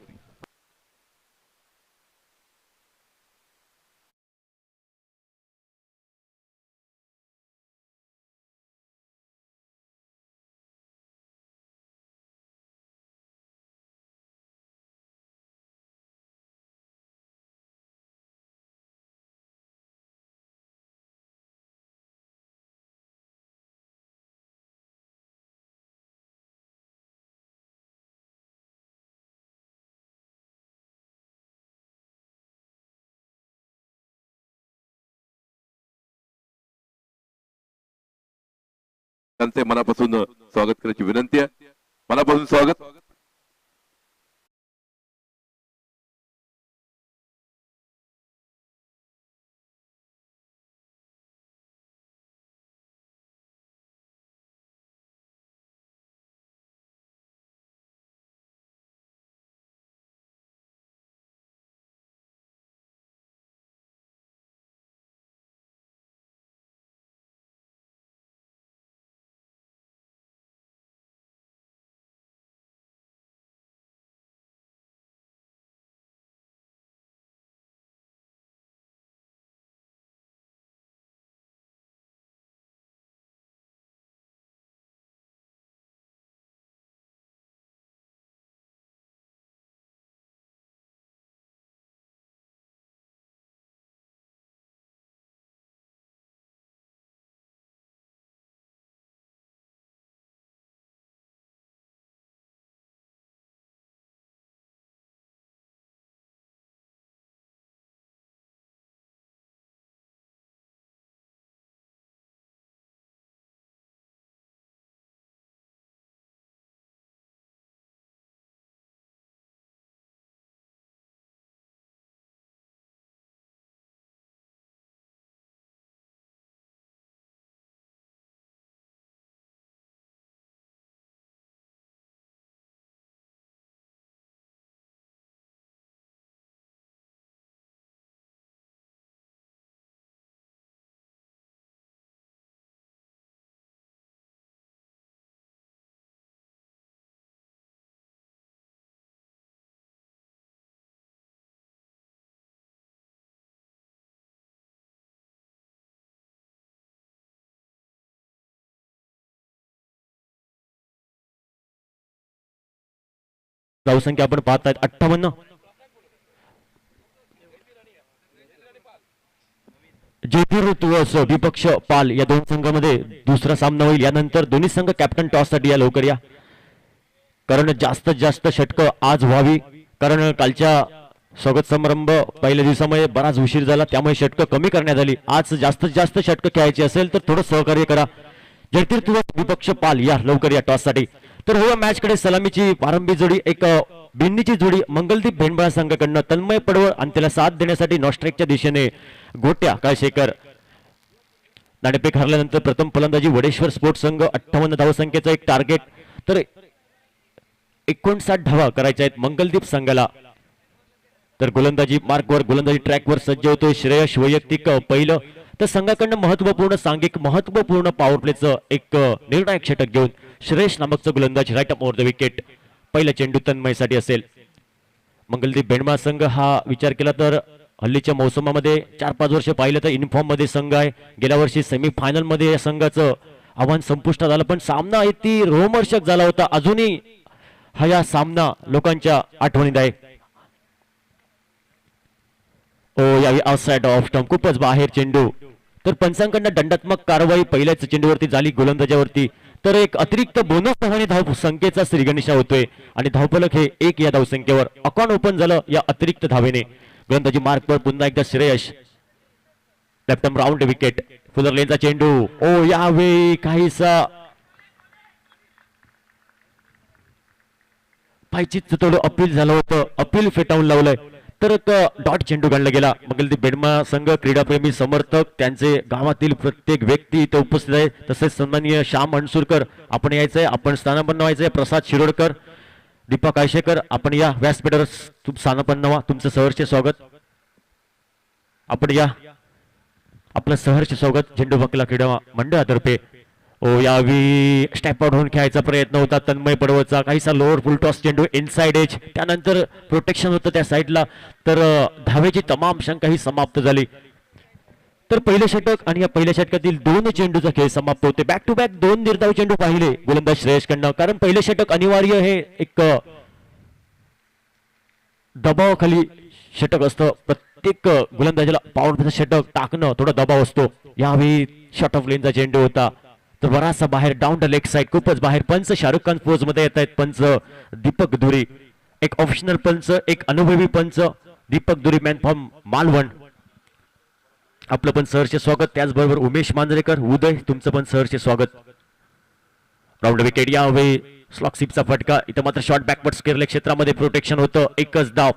त्यांचे मनापासून स्वागत करायची विनंती आहे। मनापासून स्वागत। धावसंख्या आपण पाहतायत 58. ज्योती ऋतुवस विपक्ष पाल या दोन संघामध्ये दुसरा सामना होईल. यानंतर दोन्ही संघ कॅप्टन टॉस साठी या लवकर या, कारण जास्तीत जास्त षटकं आज व्हावी. कारण कालच्या स्वागत समारंभ पहिल्या दिवसामध्ये बराच उशीर झाला, त्यामुळे षटकं कमी करण्यात आली. आज जास्तीत जास्त षटकं खेळायची असेल तर थोडं सहकार्य करा. जयतीर्थ विपक्ष पाल या लवकर या टॉस साठी. तर हो, मॅच कडे सलामीची प्रारंभी जोडी एक बिन्नीची जोडी मंगलदीप भेंडबळा संघाकडनं तन्मय पडवळ आणि त्याला साथ देण्यासाठी नॉस्ट्रेकच्या दिशेने गोट्या काळशेकर. नाणेफेक हरल्यानंतर प्रथम फलंदाजी वडेश्वर स्पोर्ट्स संघ 58 धावसंख्येचा एक टार्गेट, तर 59 धावा करायच्या आहेत मंगलदीप संघाला. तर गोलंदाजी मार्कवर गोलंदाजी ट्रॅकवर सज्ज होतोय श्रेयश. वैयक्तिक पहिलं, तर संघाकडनं महत्वपूर्ण सांघिक महत्वपूर्ण पॉवर प्लेचं एक निर्णायक षटक घेऊन श्रेयश नामकचं गोलंदाज right up over the wicket. पहिला चेंडू तन्मयसाठी असेल. मंगलदीप भेंडबळा संघ हा विचार केला तर हल्लीच्या मोसमामध्ये 4-5 वर्ष पाहिलं तर इनफॉर्म मध्ये संघ आहे. गेल्या वर्षी सेमीफायनल मध्ये या संघाचं आव्हान संपुष्टात आलं, पण सामना अति रोमहर्षक झाला होता. अजूनही हा या सामना लोकांच्या आठवणीत आहे. ओ यावी आउटसाइड ऑफ स्टंप, खूपच बाहेर चेंडू. तर पंचांकडनं दंडात्मक कारवाई पहिल्याच चेंडूवरती झाली गोलंदाजावरती. तर एक अतिरिक्त बोनस धावाने धाव संख्येचा श्रीगणेशा होतोय आणि धावफलक हे 1 या धावसंख्येवर. अकाउंट ओपन झालं या अतिरिक्त धावेने. गोलंदाजी मार्कवर पुन्हा एकदा Shreyash. Left arm round wicket. Fuller लेनचा चेंडू. ओ यावेळी काहीसा पायचीत थोडं अपील झालं होतं, अपील फेटाळून लावलंय. तर एक डॉट चेंडू गणला गेला. मंगलदीप भेंडबळा संघ क्रीडाप्रेमी समर्थक त्यांचे गावातील प्रत्येक व्यक्ती इथे उपस्थित आहे. तसेच सन्माननीय श्याम अणसूरकर आपण यायचंय, आपण स्थानापन्न व्हायचंय. प्रसाद शिरोडकर, दीपा कायशेकर आपण या व्यासपीठावर स्थानापन्न व्हा. तुमचं सहर्ष स्वागत. आपण या, आपलं सहर्ष स्वागत झेंडू बकला क्रीडा मंडळातर्फे. ओ यावी स्टेप आउट होऊन खेळायचा प्रयत्न होता तन्मय पडवळचा. काहीसा लोअर फुल टॉस चेंडू इनसाइड एज, त्यानंतर प्रोटेक्शन होतं त्या साईडला. तर धावेची तमाम शंका ही समाप्त झाली. तर पहिलं षटक आणि या पहिल्या षटकातील 2 चेंडूचा खेळ समाप्त होते. बॅक टू बॅक 2 निर्धाव चेंडू पाहिले गोलंदाज श्रेयसकडनं. कारण पहिलं षटक अनिवार्य हे एक दबावाखाली षटक असतं. प्रत्येक गोलंदाजाला पॉवर प्लेचं षटक टाकणं थोडा दबाव असतो. यावेळी शॉर्ट ऑफ लेनचा चेंडू होता, तर बराचसा बाहेर डाऊन द लेग साइड, खूपच बाहेर. पंच शाहरुख खान पोज मध्ये येत आहेत. पंच दीपक धुरी, एक ऑप्शनल पंच, एक अनुभवी पंच दीपक धुरी, मॅन फ्रॉम मालवण. आपलं पण सहर्ष स्वागत. त्याचबरोबर उमेश मांजरेकर, उदय तुमचं पण सहर्ष स्वागत. Round wicket. यावेळी स्लॉक सिपचा फटका. इथं मात्र शॉर्ट बॅकवर्ड स्केअरले क्षेत्रामध्ये प्रोटेक्शन होतं. एकच धाव.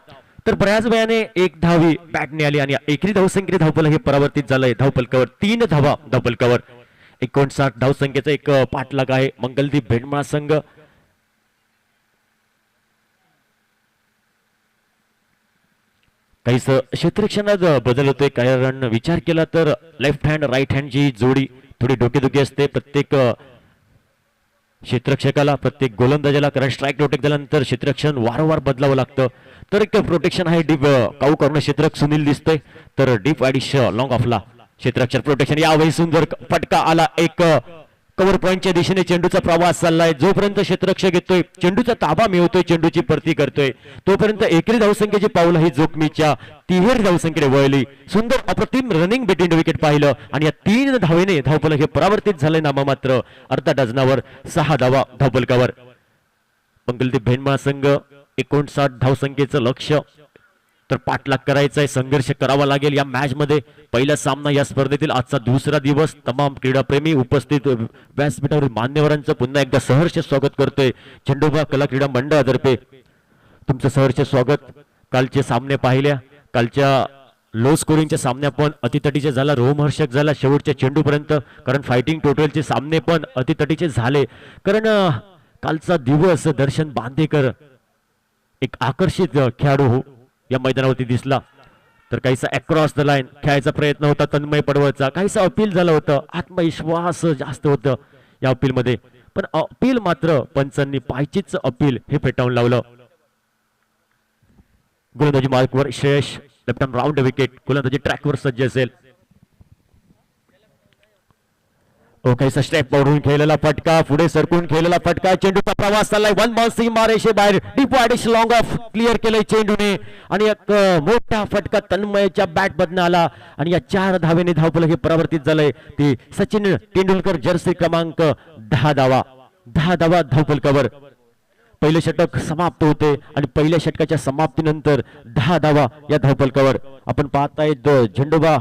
तर बऱ्याच वेळाने एक धावी बॅटने आली आणि एकेरी धावसंख्येने धावफलक हे परावर्तित झालंय. धावफलकावर 3 धावा धावफलकावर. 59 धावसंख्येचा एक पाठलाग आहे मंगलदीप भेंडबळा संघ. काहीच क्षेत्ररक्षणात बदल होतोय. कारण विचार केला तर लेफ्ट हँड राईट हँडची जोडी थोडी डोकेदुखी असते प्रत्येक क्षेत्ररक्षकाला, प्रत्येक गोलंदाजाला. कारण स्ट्राईक रोटेट झाल्यानंतर क्षेत्ररक्षण वारंवार बदलावं लागतं. तर एक प्रोटेक्शन आहे डीप काऊ करणं क्षेत्ररक्षक सुनील दिसतोय. तर डीप अॅडिश लॉंग ऑफला क्षेत्ररक्षक प्रोटेक्शन. यावेळी सुंदर फटका आला. एक कव्हर पॉइंटच्या दिशेने चेंडूचा प्रवास चाललाय. जोपर्यंत क्षेत्ररक्षक येतोय, चेंडूचा ताबा मिळवतोय, चेंडूची परती करतोय, तोपर्यंत एकेरी धावसंख्येची पावलं ही जोखमीच्या 3 धावसंख्येने वळली. सुंदर अप्रतिम रनिंग बिटवीन विकेट पाहिलं आणि या 3 धावेने धावफलक हे परावर्तित झालंय नाममात्र. अर्धा डझनावर 6 धावा धावफलकावर. मंगलदीप भेंडबळा संघ 59 धावसंख्येचं लक्ष्य. तर पाठलाग करायचा आहे, संघर्ष करावा लागेल या मॅच मध्ये. पहिला सामना या स्पर्धेतील आजचा दुसरा दिवस. तमाम क्रीडाप्रेमी उपस्थित व्यासपीठावरील मान्यवरांचं पुन्हा एकदा सहर्ष स्वागत करतोय झेंडूबा कला क्रीडा मंडळातर्फे. तुमचं सहर्ष स्वागत. कालचे सामने पाहिल्या, कालच्या लो स्कोरिंगच्या सामन्या पण अतितटीचे झाला, रोमहर्षक झाला शेवटच्या चेंडूपर्यंत. कारण फायटिंग टोटलचे सामने पण अतितटीचे झाले. कारण कालचा दिवस दर्शन बांदेकर एक आकर्षित खेळाडू या मैदानावरती दिसला. तर काहीसा अक्रॉस द लाईन खेळायचा प्रयत्न होता तन्मय पडवळचा. काहीसा अपील झालं होतं, आत्मविश्वास जास्त होतं या अपील मध्ये. पण अपील मात्र पंचांनी पायचीच अपील हे फेटाळून लावलं. गोलंदाजी मार्कवर Shreyash. Left arm round wicket. गोलंदाजी ट्रॅकवर सज्ज असेल. ओकेचा स्टेप पकडून खेळलेला फटका, पुढे सरकून खेळलेला फटका, चेंडूचा प्रवास चाललाय, वन बॉल सी मारेशे बाहेर, डीप ॲडिश लॉंग ऑफ क्लिअर केलंय चेंडूने आणि एक मोठा फटका तन्मयच्या बॅट मधनं आला आणि या 4 धावेने धावफलक हे परावर्तित झालंय. ती सचिन तेंडुलकर जर्सी क्रमांक 10 धावा, 10 धावा धावफलकावर. पहिले षटक समाप्त होते आणि पहिल्या षटकाच्या समाप्तीनंतर 10 धावा या धावफलकावर. आपण पाहतायत झेंडोबा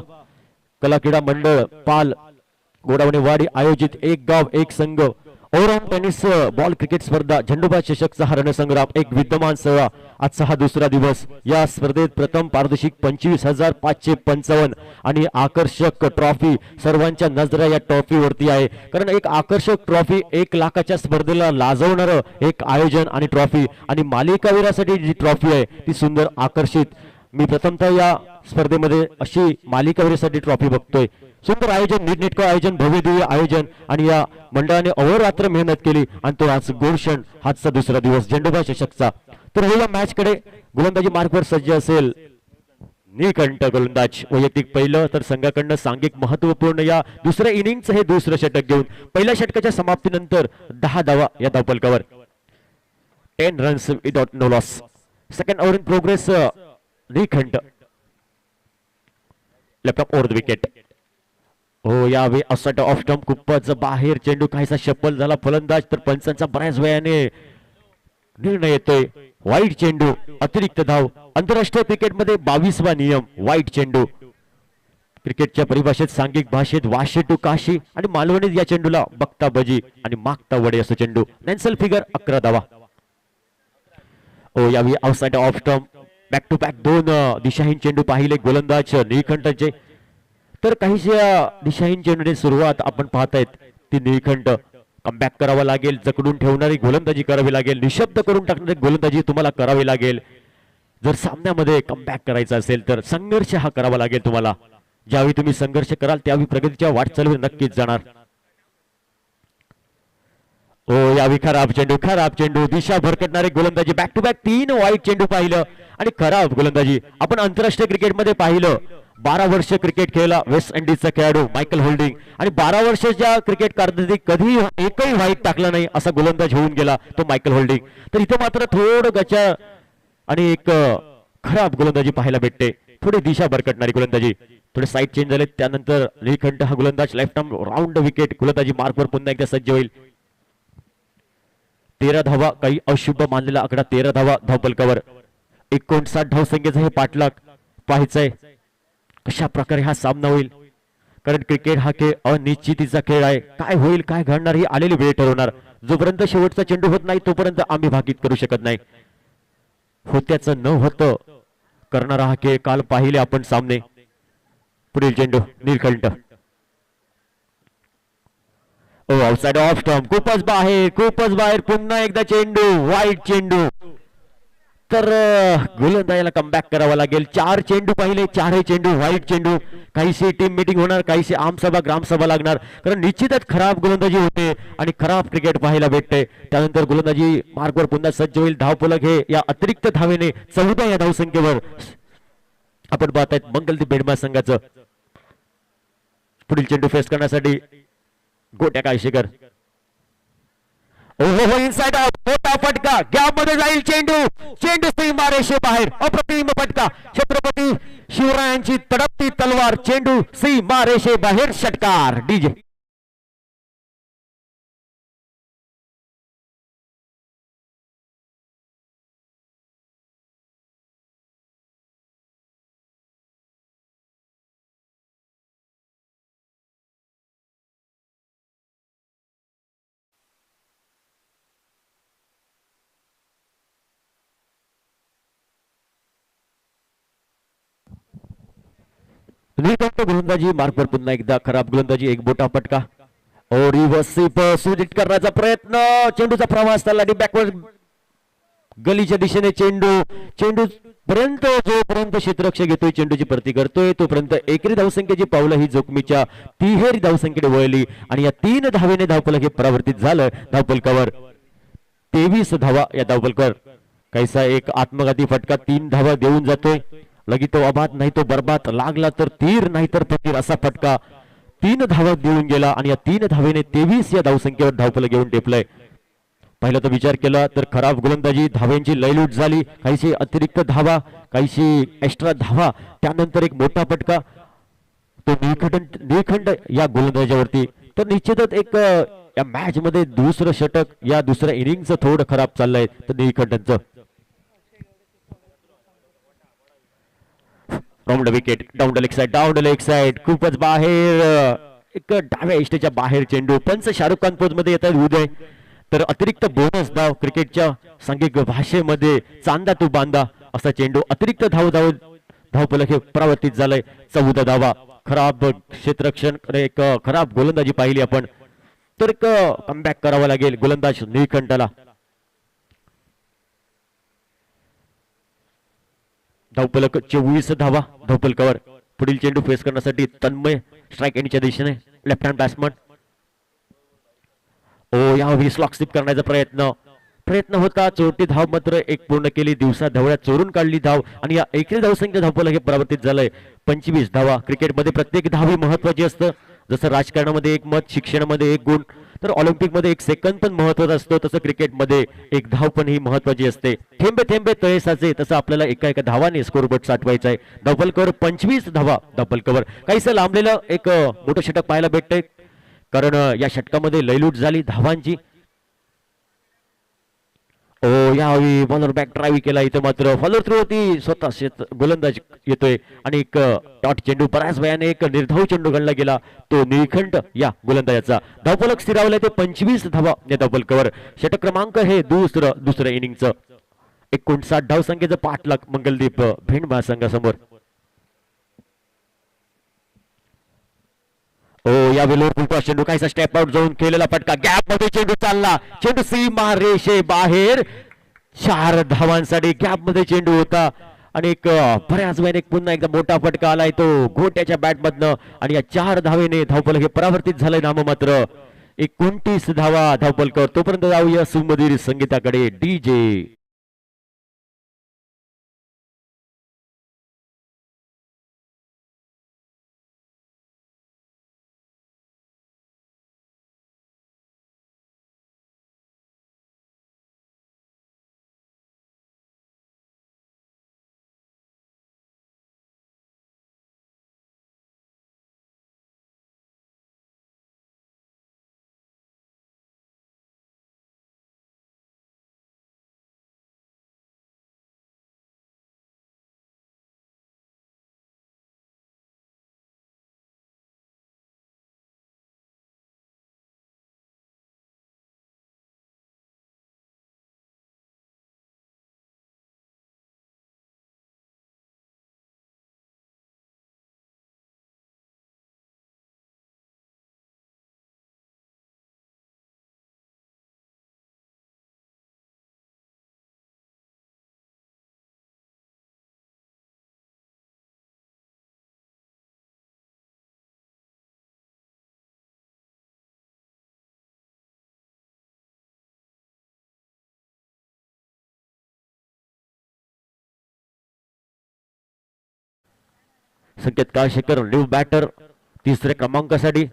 कला क्रीडा मंडळ पाल गोडावणेवाडी आयोजित एक गाव एक संघ ऑलराऊंड टेनिस बॉल क्रिकेट स्पर्धा झेंडोबा चषकचा हा रणसंग्राम एक विद्यमान सोहळा. आजचा हा दुसरा दिवस. या स्पर्धेत प्रथम पारितोषिक 25,555 आणि आकर्षक ट्रॉफी सर्वांच्या नजरा या ट्रॉफीवरती आहे. कारण एक आकर्षक ट्रॉफी 1 लाखाच्या स्पर्धेला लाजवणारं एक आयोजन आणि ट्रॉफी आणि मालिकावीरासाठी जी ट्रॉफी आहे ती सुंदर आकर्षित. मी प्रथमतः या स्पर्धेमध्ये अशी मालिकावीरासाठी ट्रॉफी बघतोय. सुंदर आयोजन, नीटनेटकं आयोजन, भव्यदिव्य आयोजन आणि या मंडळाने अहोरात्र मेहनत केली आणि तो आज गोडक्षण आजचा दुसरा दिवस झेंडोबा चषकचा. तर या मॅच कडे गोलंदाजी मार्कवर सज्ज असेल नीलकंठ गोलंदाज. वैयक्तिक पहिलं तर संघाकडनं सांघिक महत्वपूर्ण या दुसऱ्या इनिंगचं हे दुसरं षटक घेऊन पहिल्या षटकाच्या समाप्तीनंतर 10 धावा या धावफलकावर. 10 runs without no loss. Second over in progress. Neelkanth left off over the wicket. हो यावेळी असट ऑफ स्टंप खूपच बाहेर चेंडू काहीसा शफल झाला. फलंदाज तर पंचांचा बऱ्याच वेळाने निर्णय येतोय. वाईट चेंडू, अतिरिक्त धाव. आंतरराष्ट्रीय क्रिकेटमध्ये 22वा नियम वाईट चेंडू. क्रिकेटच्या परिभाषेत सांघिक भाषेत वाशे टू काशी आणि मालवणीत या चेंडूला बघता बजी आणि मागता वडे असं चेंडू. नॅन्सल फिगर 11 धावा. हो यावेळी outside off stump back to back 2 दिशाहीन चेंडू पाहिले गोलंदाज नीलकंठचे. तर काहीशा दिशाहीन चेंडूने सुरुवात आपण पाहतायत ती नीलकंठ. कमबॅक करावा लागेल, जकडून ठेवणारी गोलंदाजी करावी लागेल, निशब्द करून टाकणारी गोलंदाजी तुम्हाला करावी लागेल. जर सामन्यामध्ये कमबॅक करायचा असेल तर संघर्ष हा करावा लागेल तुम्हाला. ज्यावेळी तुम्ही संघर्ष कराल त्यावेळी प्रगतीच्या वाटचालीवर नक्कीच जाणार. हो यावेळी खराब चेंडू, खराब चेंडू, दिशा भरकटणारी गोलंदाजी, बॅक टू बॅक 3 वाईट चेंडू पाहिलं आणि खराब गोलंदाजी. आपण आंतरराष्ट्रीय क्रिकेटमध्ये पाहिलं 12 वर्ष क्रिकेट खेळला वेस्ट इंडिजचा खेळाडू मायकल होल्डिंग आणि 12 वर्षाच्या क्रिकेट कारकिर्दीत कधी एकही वाईट टाकला नाही असा गोलंदाज होऊन गेला तो मायकल होल्डिंग. तर इथे मात्र थोडं गचा आणि एक खराब गोलंदाजी पाहायला भेटते. थोडी दिशा भरकटणारी गोलंदाजी. थोडे साईड चेंज झाले त्यानंतर नीलकंठ हा गोलंदाज लेफ्ट आर्म राऊंड विकेट गोलंदाजी मार्कवर पुन्हा एकदा सज्ज होईल. 13 धावा, काही अशुभ मानलेला आकडा 13 धावा धावफलकावर. 59 धावसंख्येचा हे पाठलाग पाहायचंय कशा प्रकारे हा सामना होईल. कारण क्रिकेट हा खेळ अनिश्चितीचा खेळ आहे. काय होईल काय घडणार ही आलेली वेळ ठरवणार. जोपर्यंत शेवटचा चेंडू होत नाही तोपर्यंत आम्ही भाकीत करू शकत नाही. होत्याचं न होतं करणारा हा खेळ काल पाहिले आपण सामने. पुढील चेंडू नीलकंठ. ओ आउटसाइड ऑफ स्टंप, खूपच बाहेर पुन्हा एकदा चेंडू, वाईट चेंडू. तर गोलंदाजाला कमबॅक करावा लागेल. 4 चेंडू पाहिले, 4ही चेंडू वाईट चेंडू. काहीशी टीम मीटिंग होणार, काहीशी आमसभा ग्रामसभा लागणार. कारण निश्चितच खराब गोलंदाजी होते आणि खराब क्रिकेट पाहायला भेटते. त्यानंतर गोलंदाजी मार्गवर पुन्हा सज्ज होईल. धावफलक हे या अतिरिक्त धावेने 14 या धावसंख्येवर आपण पाहतायत मंगलदीप बेडमा संघाचं. पुढील चेंडू फेस करण्यासाठी गोट्या कायशेकर. ओहो इनसाइड आउट, मोठा फटका, गॅप मध्ये जाईल चेंडू, चेंडू सीमा रेषे बाहेर. अप्रतिम फटका, छत्रपती शिवरायांची तडपती तलवार, चेंडू सीमा रेषे बाहेर. षटकार डीजे. नीलकंठ गोलंदाजी मार्कवर पुन्हा एकदा खराब गोलंदाजी, एक बोटा फटका. सुजित करण्याचा प्रयत्न, चेंडूचा प्रवास चालला बॅकवर्ड गलीच्या दिशेने. चेंडू पर्यंत जोपर्यंत क्षेत्ररक्षक घेतोय चेंडूची प्रती करतोय तोपर्यंत एकेरी धावसंख्येची पावलं ही जोखमीच्या 3 धावसंख्येकडे वळली आणि या 3 धावेने धावफलक हे परावर्तित झालं धावफलकावर. 23 धावा या धावफलकावर. काहीसा एक आत्मघाती फटका 3 धावा देऊन जातोय. लगेच तो अबाद नाही तो बरबाद, लागला तर तीर नाही तर फकीर असा फटका. 3 धावा देऊन गेला आणि या 3 धावेने 23 या धावसंख्येवर धावफलक घेऊन टेपलंय. पहिला तर विचार केला तर खराब गोलंदाजी, धाव्यांची लयलूट झाली, काहीशी अतिरिक्त धावा, काहीशी एक्स्ट्रा धावा, त्यानंतर एक मोठा फटका तो निळखंड या गोलंदाजावरती. तर निश्चितच एक या मॅच मध्ये दुसरं षटक या दुसऱ्या इनिंगचं थोडं खराब चाललंय तर निळखंडांचं. Round wicket, down the leg side, खूपच बाहेर, एक डाव्या इष्टेच्या बाहेर चेंडू. पंच शाहरुख खान पोज मध्ये येतात उदय. तर अतिरिक्त बोनस धाव, क्रिकेटच्या सांघिक भाषेमध्ये चांदा तू बांधा असा चेंडू. अतिरिक्त धावफलक हे परावर्तित झालंय. 14 धावा. खराब क्षेत्ररक्षण, एक खराब गोलंदाजी पाहिली आपण. तर एक कमबॅक करावा लागेल गोलंदाज निळकंठाला. धावफलक 24 धावा धावफलकावर. पुढील चेंडू फेस करण्यासाठी तन्मय स्ट्राइक एंडच्या दिशेने, लेफ्ट हँड बॅट्समन. ओ यावेळी स्लॉक स्लिप करण्याचा प्रयत्न होता. चोरटी धाव मात्र एक पूर्ण केली. दिवसा ढवळ्यात चोरून काढली धाव आणि या एकरी धावसंख्या धावफलक हे परावर्तित झालंय. 25 धावा. क्रिकेटमध्ये प्रत्येक धाव ही महत्वाची असतं. जसं राजकारणामध्ये एक मत, शिक्षणामध्ये एक गुण, तर ऑलिम्पिकमध्ये एक सेकंद पण महत्वाचा असतो, तसं क्रिकेटमध्ये एक धाव पण ही महत्वाची असते. थेंबे थेंबे तळे साचे, तसं आपल्याला एका धावाने स्कोरबोर्ड साठवायचा आहे. धावफलकावर 25 धावा धावफलकावर. काहीसं लांबलेलं एक मोठं षटक पाहायला भेटतंय, कारण या षटकामध्ये लयलूट झाली धावांची. ओ यावेळी बॉलर बॅक ड्राईव्ह केला. इथं मात्र फॉलोर थ्रू होती, स्वतः गोलंदाज येतोय आणि एक डॉट चेंडू, बऱ्याच वेळाने एक निर्धाव चेंडू गणला गेला तो निळखंड या गोलंदाजाचा. धावफलक स्थिरावलाय ते 25 धावा या धावफलकावर. षटक क्रमांक हे दुसरं इनिंगचं. 59 धावसंख्येचं पाठलाग मंगलदीप भेंड महासंघासमोर. ओ यावेळी चेंडू काहीसा स्टेप आउट जाऊन केलेला फटका, गॅप मध्ये चेंडू चालला, चेंडू सीमा रेषे बाहेर. 4 धावांसाठी गॅप मध्ये चेंडू होता आणि एक बऱ्याच वेळाने पुन्हा एकदा मोठा फटका आलाय तो घोट्याच्या बॅट मधनं आणि या 4 धावेने धावफलक हे परावर्तित झालंय नाममात्र. 29 धावा धावफलकावर. तोपर्यंत जाऊया सुमधीर संगीताकडे. डीजे संकेत काळशेकर न्यू बॅटर तिसऱ्या क्रमांकासाठी.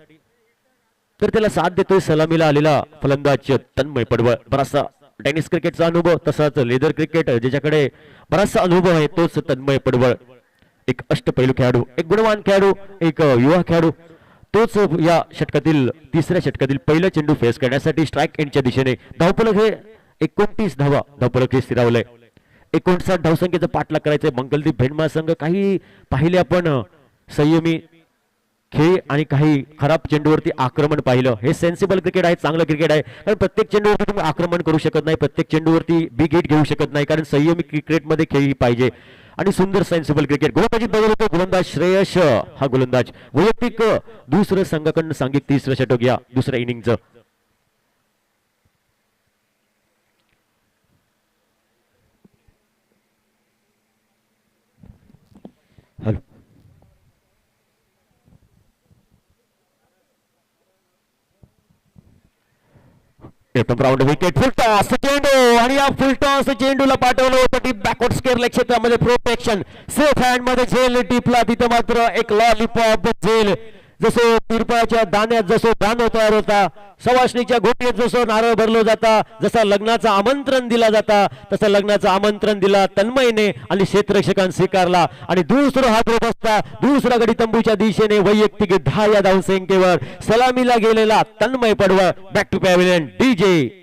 तर त्याला साथ देतोय सलामीला आलेला फलंदाज तन्मय पडवळ. बराचसा टेनिस क्रिकेटचा अनुभव, तसाच लेदर क्रिकेट ज्याच्याकडे बराचसा अनुभव आहे तोच तन्मय पडवळ. एक अष्टपैलू खेळाडू, एक गुणवान खेळाडू, एक युवा खेळाडू. तोच या षटकातील तिसऱ्या षटकातील पहिला चेंडू फेस करण्यासाठी स्ट्राइक एंडच्या दिशेने. धावफलक हे 29 धावा धावफलक हे स्थिरावलंय. 59 धावसंख्येचा पाठलाग करायचंय मंगलदीप भेंड संघ. काही पाहिले आपण संयमी खेळ आणि काही खराब चेंडूवरती आक्रमण पाहिलं. हे सेन्सिबल क्रिकेट आहे, चांगलं क्रिकेट आहे, कारण प्रत्येक चेंडूवरती तुम्ही आक्रमण करू शकत नाही, प्रत्येक चेंडूवरती बिग हिट घेऊ शकत नाही, कारण संयमी क्रिकेटमध्ये खेळही पाहिजे आणि सुंदर सेन्सिबल क्रिकेट. गोलंदाजी बदल होतो. गोलंदाज श्रेयश हा गोलंदाज. वैयक्तिक दुसरं संघाकडून सांगिक तिसरं षटक या दुसऱ्या इनिंगचं. Hello round wicket. Full toss चेंडू आणि या फुल टॉस चेंडूला पाठवलं होतं ती बॅकवर्ड स्केअर क्षेत्रामध्ये. प्रोटेक्शन सेफ हँड मध्ये झेल टिपला. तिथं मात्र एक लॉलीपॉप झेल जसं तिरपाच्या दाण्यात जसं दानो तयार होता, सवासणीच्या घोटीत जसं नारळ भरलो जाता, जसा लग्नाचं आमंत्रण दिला जाता, तसं लग्नाचं आमंत्रण दिला तन्मयने आणि क्षेत्ररक्षकांनी स्वीकारला आणि दुसरा हात रोप असता दुसरा गडी तंबूच्या दिशेने वैयक्तिक 10 या धावसंख्येवर सलामीला गेलेला Tanmay Padwal. Back to pavilion DJ.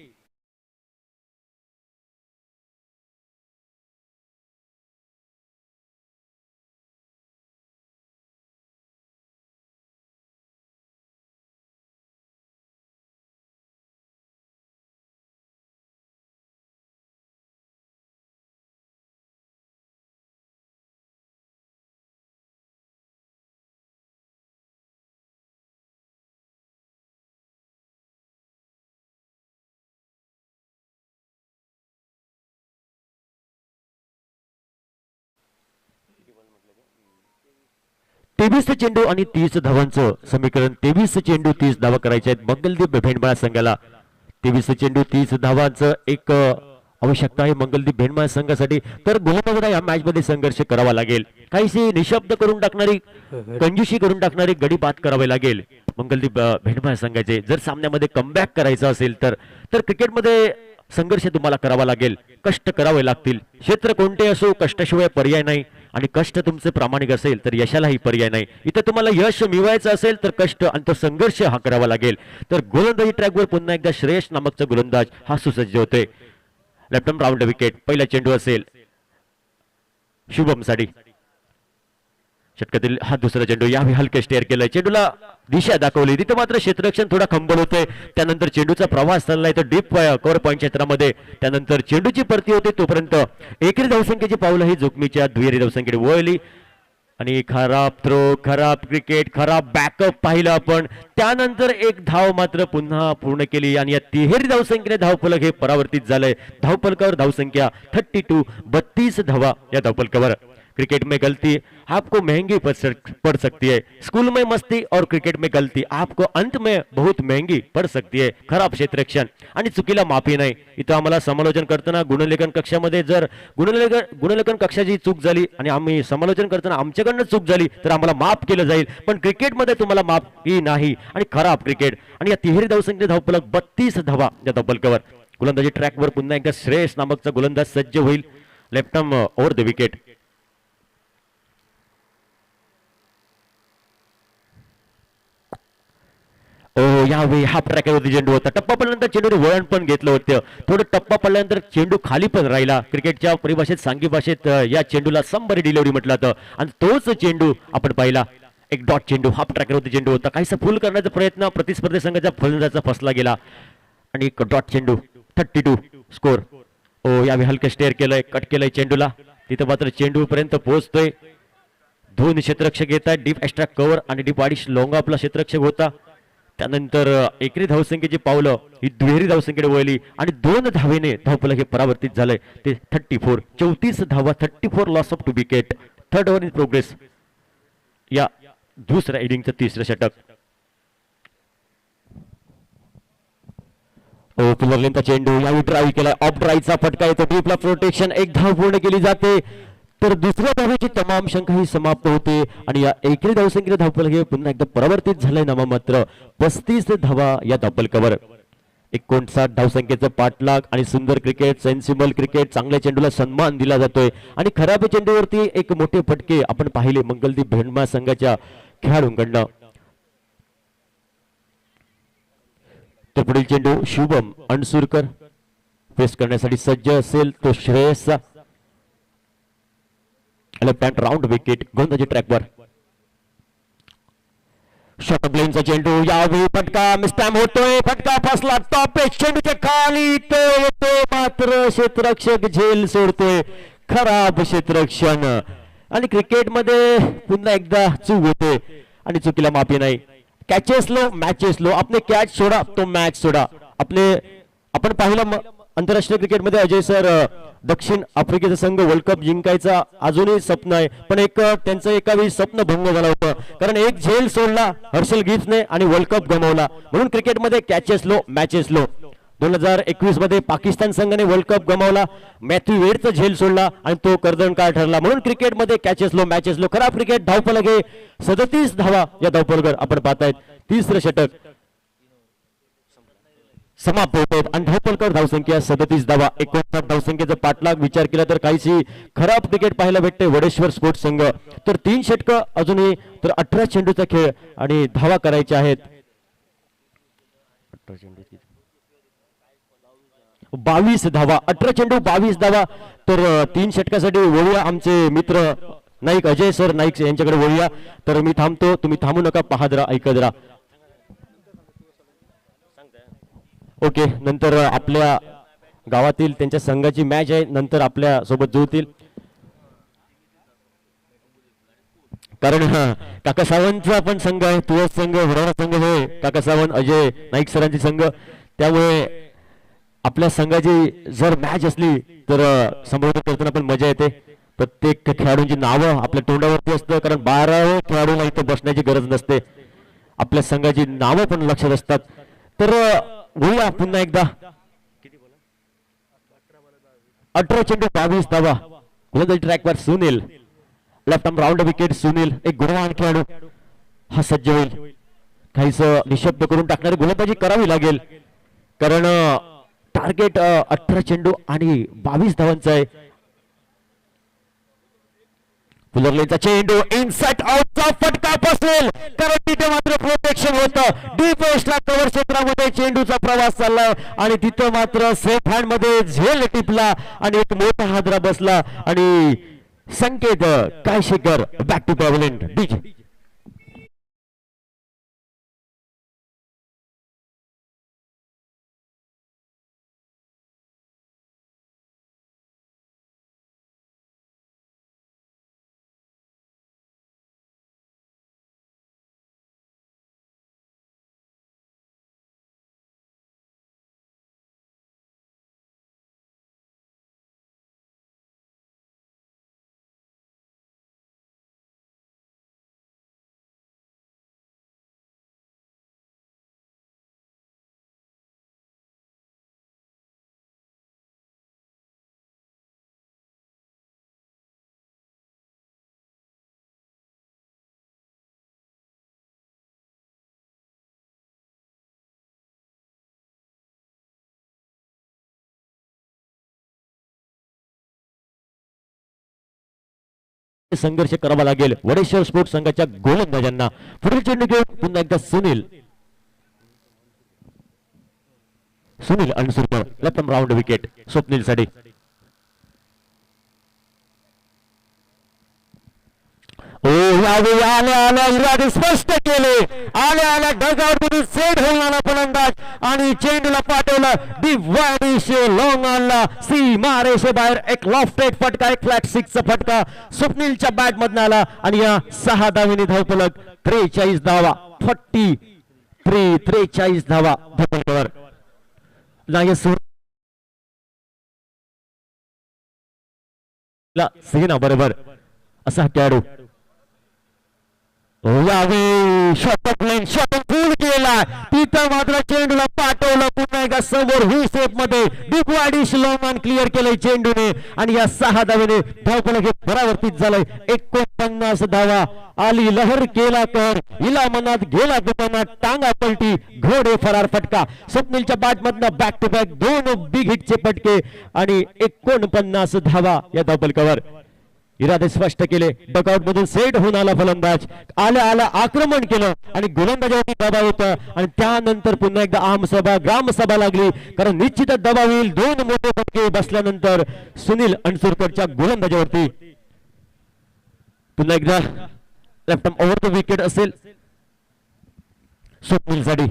तेवीस चेंडू आणि 30 धावांचं समीकरण. 23 चेंडू 30 धावा करायच्या आहेत मंगलदीप भेंडमाळ संघाला. 23 चेंडू 30 धावांचं एक आवश्यकता आहे मंगलदीप भेंडमाळ संघासाठी. तर गोलंदाजांना या मॅच मध्ये संघर्ष करावा लागेल. काहीशी निशब्द करून टाकणारी, कंजूशी करून टाकणारी गडी बाद करावे लागेल मंगलदीप भेंडमाळ संघाचे जर सामन्यामध्ये कमबॅक करायचं असेल तर. तर क्रिकेटमध्ये संघर्ष तुम्हाला करावा लागेल, कष्ट करावे लागतील. क्षेत्र कोणते असो, कष्टाशिवाय पर्याय नाही आणि कष्ट तुमचे प्रामाणिक असेल तर यशालाही पर्याय नाही. इथे तुम्हाला यश मिळवायचं असेल तर कष्ट आणि तो संघर्ष हा करावा लागेल. तर गोलंदाजी ट्रॅकवर पुन्हा एकदा श्रेयस नामकचा गोलंदाज हा सुसज्ज होते. Left arm round wicket. पहिला चेंडू असेल शुभम साठी. षटकातील हा दुसरा चेंडू. यावेळी हलके स्टेअर केलंय, चेंडूला दिशा दाखवली, तिथे मात्र क्षेत्ररक्षण थोडा खंबल होतोय. त्यानंतर चेंडूचा प्रवास चाललाय तर डीप कव्हर पॉईंट क्षेत्रामध्ये. त्यानंतर चेंडूची परती होते तोपर्यंत एकेरी धावसंख्येची पावलं ही जोखमीच्या दुहेरी धावसंख्येकडे वळली आणि खराब थ्रो, खराब क्रिकेट, खराब बॅकअप पाहिलं आपण. त्यानंतर एक धाव मात्र पुन्हा पूर्ण केली आणि या तिहेरी धावसंख्येने धावफलक हे परावर्तित झालंय. धावफलकावर धावसंख्या 32, 32 धावा या धावफलकावर. क्रिकेट में गलती आपको महंगी पड़ सकती है. स्कूल में मस्ती और क्रिकेट में गलती आपको अंत में बहुत महंगी पड़ सकती है. खराब क्षेत्ररक्षण आणि चुकीला माफी नाही. इथं आम्हाला समालोचन करताना गुणलेखन कक्षामध्ये जर गुणलेखन कक्षाची चूक झाली आणि आम्ही समालोचन करताना आमच्याकडनं चूक झाली तर आम्हाला माफ केलं जाईल, पण क्रिकेटमध्ये तुम्हाला माफी नाही. आणि खराब क्रिकेट आणि या तिहेरी धावसंख्येने धावफलक 32 धावा या धावफलकावर. गोलंदाजी ट्रॅकवर पुन्हा एकदा श्रेयस नामकचा गोलंदाज सज्ज होईल. Left arm over the wicket. यावेळी हाफ ट्रॅकवरती चेंडू होता. टप्पा पडल्यानंतर चेंडूने वळण पण घेतलं होतं. थोडं टप्पा पडल्यानंतर चेंडू खाली पण राहिला. क्रिकेटच्या परिभाषेत, सांघिक भाषेत या चेंडूला समबरी डिलिव्हरी म्हटलं जातं आणि तोच चेंडू आपण पाहिला. एक डॉट चेंडू हाफ ट्रॅकवरती चेंडू होता. काहीसा फुल करण्याचा प्रयत्न प्रतिस्पर्धी संघाच्या फलंदाजाचा फसला गेला आणि एक डॉट चेंडू. 32 स्कोर. यावेळी हलके स्टेअर केलंय, कट केलंय चेंडूला. तिथं मात्र चेंडू पर्यंत पोहोचतोय. दोन क्षेत्ररक्षक येत आहेत, डीप एक्स्ट्रा कव्हर आणि डीप अडीच लॉंग आपला क्षेत्ररक्षक होता. त्यानंतर एकेरी धावसंख्येची पावलं ही दुहेरी धावसंख्येकडे वळली आणि 2 धावेने धावफलक हे परावर्तित झालंय. ते 34, 34 धावा, 34 loss of 2 wicket. Third over in progress या दुसऱ्या इनिंगचं तिसरं षटक. पुलरलेनचा चेंडू यावेळी ड्राईव्ह केला. ऑफ ड्राईव्हचा फटका येतो. डीपला प्रोटेक्शन. एक धाव पूर्ण केली जाते तर दुसऱ्या धावेची तमाम शंका ही समाप्त होते आणि या एकेरी धावसंख्येने धावफलक हे पुन्हा एकदा परावर्तित झालंय नामा मात्र. 35 धावा या धावफलकावर. 59 धावसंख्येचं पाठलाग आणि सुंदर क्रिकेट, सेन्सिबल क्रिकेट, चांगल्या चेंडूला सन्मान दिला जातोय आणि खराब चेंडूवरती एक मोठे फटके आपण पाहिले मंगलदीप भेंडमाळ संघाच्या खेळाडूंकडनं. तर पुढील चेंडू शुभम अणसुरकर फेस करण्यासाठी सज्ज असेल तो श्रेयसचा. Left hand round wicket. गोलंदाजी ट्रॅकवर. शॉर्ट प्लेनचा चेंडू. यावेळी फटका मिस्टॅम होतोय. फटका फसला. टॉप एज चेंडूच्या खाली तो येतो मात्र क्षेत्ररक्षक झेल सोडतोय. खराब क्षेत्ररक्षण आणि क्रिकेटमध्ये पुन्हा एकदा चूक होते आणि चुकीला माफी नाही. कॅचेस लो मॅचेस लो. आपले कॅच सोडा तो मॅच सोडा. आपण पाहिलं आंतरराष्ट्रीय क्रिकेटमध्ये अजय सर दक्षिण आफ्रिकेचा संघ वर्ल्ड कप जिंकायचा अजूनही स्वप्न आहे, पण एक त्यांचं एका वेळी स्वप्न भंग झालं होतं कारण एक झेल सोडला हर्षल गिब्सने आणि वर्ल्ड कप गमावला. म्हणून क्रिकेटमध्ये कॅचेस लो मॅचेस लो. 2021 मध्ये पाकिस्तान संघाने वर्ल्ड कप गमावला, मॅथ्यू वेडचा झेल सोडला आणि तो कर्दनकाळ ठरला. म्हणून क्रिकेटमध्ये कॅचेस लो मॅचेस लो. खराब क्रिकेट धावफलक आहे 37 धावा या धावफलकावर आपण पाहतायत. तिसरं षटक समाप्त होत आहेत आणि धावफलकावर धावसंख्या 37 धावा 59 धावसंख्येचा पाठलाग विचार केला तर काहीशी खराब क्रिकेट पाहायला भेटते वडेश्वर स्पोर्ट्स संघ. तर 3 षटकं अजूनही, तर 18 चेंडूचा खेळ आणि धावा करायच्या आहेत. 22 धावा, 18 चेंडू 22 धावा. तर 3 षटकासाठी वळूया आमचे मित्र नाईक अजय सर नाईक यांच्याकडे वळूया. तर मी थांबतो, तुम्ही थांबू नका, पाहत राहा, ऐकत राहा. ओके, नंतर आपल्या गावातील त्यांच्या संघाची मॅच आहे, नंतर आपल्या सोबत जुळतील. कारण काका सावंतचा पण संघ आहे, तुळस संघ, वडोरा संघ हे काका सावंत अजय नाईक सरांची संघ. त्यामुळे आपल्या संघाची जर मॅच असली तर संबोधन करताना पण मजा येते. प्रत्येक खेळाडूंची नावं आपल्या तोंडावरती असतं, कारण 12 खेळाडूंना इथं बसण्याची गरज नसते. आपल्या संघाची नावं पण लक्षात असतात. तर बोलूया पुन्हा एकदा. 18 चेंडू 22 धावा. गोलंदाजी ट्रॅकवर Sunil, left arm round wicket Sunil, एक गुणवान खेळाडू हा सज्ज होईल. काहीच निशब्द करून टाकणारी गोलंदाजी करावी लागेल, कारण टार्गेट 18 चेंडू आणि 22 धावांचा आहे. पुलरलेचा चेंडू इनसाइड आउटचा फटका बसेल, कारण तिथे मात्र प्रोटेक्शन होतं. डीप वेस्टला कव्हर क्षेत्रामध्ये चेंडूचा प्रवास चालला आणि तिथं मात्र सेफ हँड मध्ये झेल टिपला आणि एक मोठा हादरा बसला आणि संकेत कायशेकर बॅक टू पॅव्हलियन डीजे. संघर्ष करावा लागेल वडेश्वर स्पोर्ट्स संघाच्या गोलंदाजांना. पुढील चेंडू घेऊन पुन्हा एकदा Sunil, Sunil Ansurkar, left arm round wicket Swapnil साठी. आल्या स्पष्ट केले, आल्या डगआउट मधून सेट होऊन आला फलंदाज आणि चेंडूला पाठवला डीप वाईड लॉंग आणला सीमा रेषेबाहेर. एक लॉफ्टेड फटका, एक फ्लॅट 6 चा फटका स्वप्नीलच्या बॅट मधून आला आणि या 6 धावेने धावफलक 43 धावा 43 धावा धावफलकावर. सेना बरोबर असा खेळाडू शॉट पूल केला, तिथं मात्र चेंडूला पाठवलं पुन्हा एकदा समोर ही सेफ मध्ये deep widish long on clear केलंय चेंडूने आणि या 6 धावेने धावफलक हे परावर्तित झालंय. 49 धावा आली लहर केला कर, हिला मनात गेला दुकानात टांगा पलटी घोडे फरार फटका. स्वप्नीलच्या बॅट मधनं बॅक टू बॅक 2 बिग हिटचे फटके आणि 49 धावा या धावफलकावर. इरादे स्पष्ट केले, डकआउट मधून सेट होऊन आला फलंदाज, आल्या आक्रमण केलं आणि गोलंदाजावरती दबाव होता आणि त्यानंतर पुन्हा एकदा आमसभा ग्रामसभा लागली, कारण निश्चितच दबाव येईल. 2 मोठे फटके बसल्यानंतर सुनील अणसुरकरच्या गोलंदाजावरती. पुन्हा एकदा left arm over the wicket असेल स्वप्नील साठी.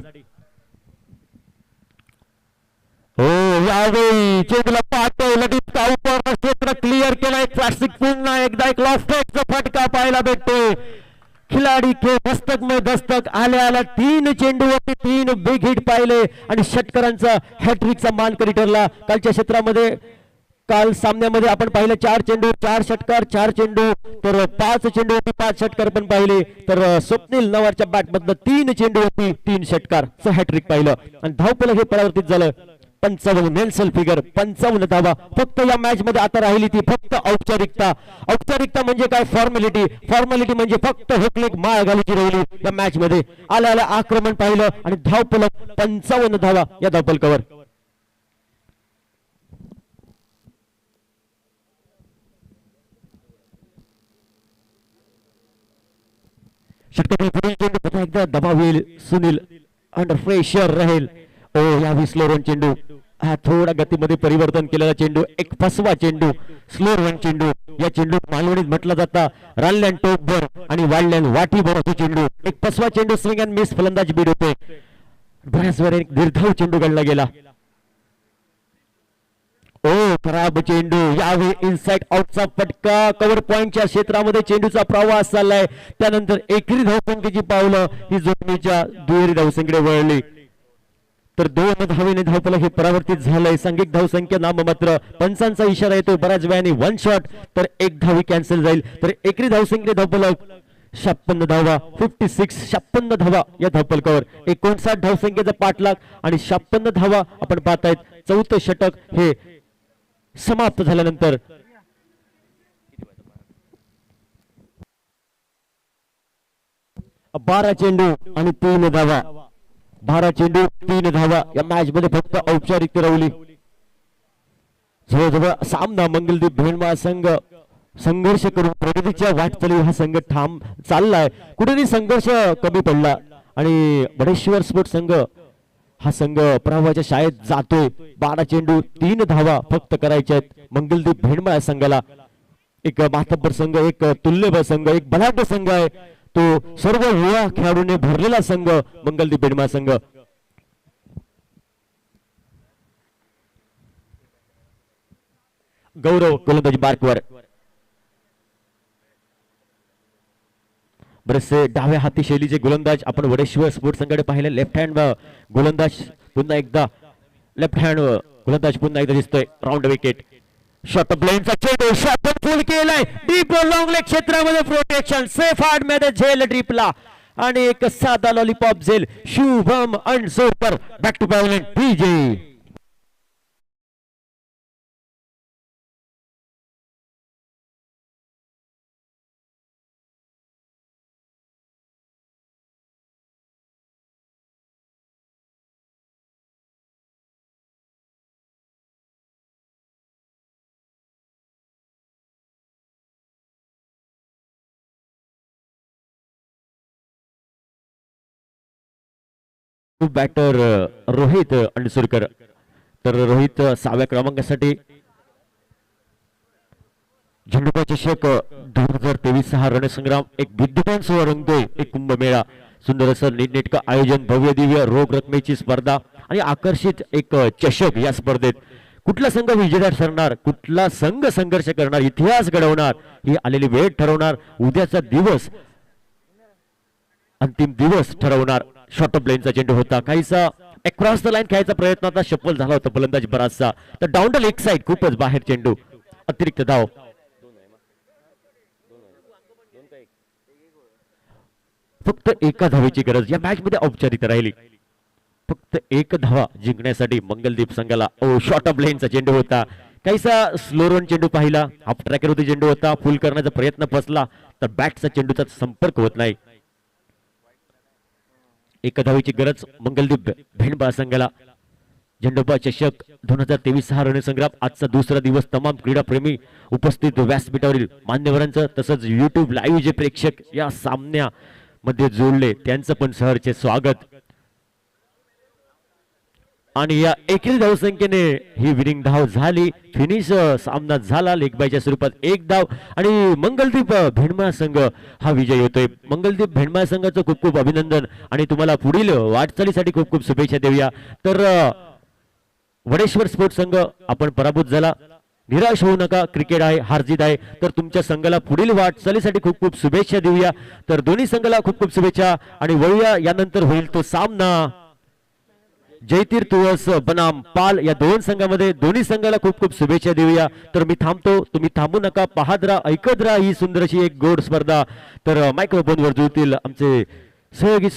यावेळी चेंडूला पाठवलं क्षेत्र क्लिअर केलाय. क्लासिक पुन्हा एकदा एक लॉफ्टेडचा फटका पाहायला भेटतोय. खिलाडी के दस्तक में दस्तक, आल्या 3 चेंडूवरती 3 बिग हिट पाहिले आणि षटकरांचा हॅट्रिकचा मानकरी ठरला. कालच्या क्षेत्रामध्ये काल सामन्यामध्ये आपण पाहिलं 4 चेंडू 4 षटकार 4 चेंडू, तर 5 चेंडूवरती 5 षटकार पण पाहिले. तर स्वप्नील नवारच्या बॅट मधनं 3 चेंडूवरती 3 षटकारचं हॅट्रिक पाहिलं आणि धावफलक हे परावर्तित झालं. 55 नेल्सन फिगर 55 धावा. फक्त या मॅच मध्ये आता राहिली ती फक्त औपचारिकता. औपचारिकता म्हणजे काय? फॉर्मॅलिटी. फॉर्मॅलिटी म्हणजे फक्त हुकलेक माळ घालायची राहिली या मॅच मध्ये. आल्या आक्रमण पाहिलं आणि धावफलक 55 धावा या धावफलकावर. षटकातील पुढील चेंडू पुन्हा एकदा दबाव येईल. सुनील अंडर प्रेशर राहील. ओ या स्लो रन चेंडू. हा थोडा गतीमध्ये परिवर्तन केलेला चेंडू. एक फसवा चेंडू. स्लो रन चेंडू. या चेंडू मालवणीत म्हटला जाता रानलँड टोकभर आणि वाढलँड वाटीभर असा चेंडू. एक फसवा चेंडू स्विंग अँड मिस फलंदाज बीड होते. बऱ्याच वेळा एक निर्धाव चेंडू काढला गेला. ओ खराब चेंडू. यावेळी इनसाइड आउटचा फटका. कव्हर पॉइंटच्या क्षेत्रामध्ये चेंडूचा प्रवास चाललाय. त्यानंतर एकेरी धावसंख्येची पावलं ही जोखमीच्या दुहेरी धावसंख्येकडे वळली. तर 2 धावेने धावफलक हे परावर्तित झालंय. सांघिक धावसंख्या नाममात्र. पंचांचा इशारा येतो बऱ्याच वेळाने 1 शॉट तर 1 धावी कॅन्सल जाईल. तर एकेरी धावसंख्येने धावफलक 56 धावा. 56 धावा या धावफलकावर. 59 धावसंख्येचा पाठलाग आणि 56 धावा आपण पाहतायत. चौथं षटक हे समाप्त झाल्यानंतर 12 चेंडू आणि 3 धावा. 12 चेंडू 3 धावा या मॅच मध्ये फक्त औपचारिकता राहिली. जवळजवळ सामना मंगलदीप भेंडमाळ संघ संघर्ष करून प्रगतीच्या वाटचाली हा संघ ठाम चाललाय. कुठेतरी संघर्ष कमी पडला आणि बडेश्वर स्पोर्ट्स संघ हा संघ पराभवाच्या शाळेत जातोय. 12 चेंडू 3 धावा फक्त करायच्या आहेत मंगलदीप भेंडमाळ संघाला. एक मातब्बर संघ, एक तुल्यबळ संघ, एक बलाढ्य संघ आहे. तो सर्व युवा खेळाडूंनी भरलेला संघ मंगलदीप भेंडमाळ संघ. गौरव गोलंदाजी बारकवर. बरेचसे डाव्या हाती शैलीचे गोलंदाज आपण वडेश्वर स्पोर्ट्स संघाकडे पाहिले. लेफ्ट हँड गोलंदाज पुन्हा एकदा लेफ्ट हँड गोलंदाज पुन्हा एकदा दिसतोय. Round wicket. शॉट ब्लेनचा चेंडू शॉट फुल केलाय. डीप लॉंग लेग क्षेत्रामध्ये प्रोटेक्शन. सेफ हार्ड मध्ये झेल ड्रिपला आणि एक साधा लॉलीपॉप झेल. शुभम अनसोपर back to pavilion PJ. Batter Rohit Ansurkar. तर रोहित 6व्या क्रमांकासाठी झेंडूबाजी चषक 2023 हा रणसंग्राम एक विद्यमान सोहळा रंगतोय. एक कुंभमेळा. सुंदर असं नीटनेटकं आयोजन, भव्य दिव्य रोख रकमेची स्पर्धा आणि आकर्षित एक चषक. या स्पर्धेत कुठला संघ विजेता ठरणार, कुठला संघ संघर्ष करणार, इतिहास घडवणार ही आलेली वेळ ठरवणार. उद्याचा दिवस अंतिम दिवस ठरवणार. शॉर्ट ऑफ लाईनचा चेंडू होता. काहीसा अक्रॉस द लाईन खेळायचा प्रयत्न होता. सफल झाला होता फलंदाज बराचसा. तर डाऊन एक साइड खूपच बाहेर चेंडू. अतिरिक्त धाव. फक्त एका धावेची गरज या मॅच मध्ये औपचारिकता राहिली. फक्त 1 धावा जिंकण्यासाठी मंगलदीप संघाला. ओ शॉर्ट ऑफ लाईनचा चेंडू होता. काहीसा स्लो रन चेंडू पाहिला. हाफ ट्रॅकर होती चेंडू होता. फुल करण्याचा प्रयत्न फसला तर बॅटचा चेंडूचा संपर्क होत नाही. 1 धावेची गरज मंगलदीप भेंडमाळ संघाला. झेंडूबाजी चषक 2023 हा रणसंग्राम आजचा दुसरा दिवस. तमाम क्रीडाप्रेमी उपस्थित व्यासपीठावरील मान्यवरांचं तसंच युट्यूब लाईव्ह जे प्रेक्षक या सामन्यामध्ये जोडले त्यांचं पण सहर्ष स्वागत. आणि या एकेरी धावसंख्येने ही विनिंग धाव झाली. फिनिश सामना झाला लेगबायच्या स्वरूपात 1 धाव आणि मंगलदीप भेंडमाळ संघ हा विजयी होतोय. मंगलदीप भेंडमाळ संघाचं खूप खूप अभिनंदन आणि तुम्हाला पुढील वाटचालीसाठी खूप खूप शुभेच्छा देऊया. तर वडेश्वर स्पोर्ट्स संघ आपण पराभूत झाला. निराश होऊ नका. क्रिकेट आहे, हारजीत आहे. तर तुमच्या संघाला पुढील वाटचालीसाठी खूप खूप शुभेच्छा देऊया. तर दोन्ही संघाला खूप खूप शुभेच्छा आणि वळूया यानंतर होईल तो सामना जयतीर्थ वर्स बनाम पाल या 2 संघामध्ये. दोन्ही संघाला खूप खूप शुभेच्छा देऊया. तर मी थांबतो. तुम्ही थांबू नका. पाहत राहा, ऐकत राहा ही सुंदर अशी एक गोड स्पर्धा. तर मायक्रोफोनवर जुळतील आमचे सहयोगी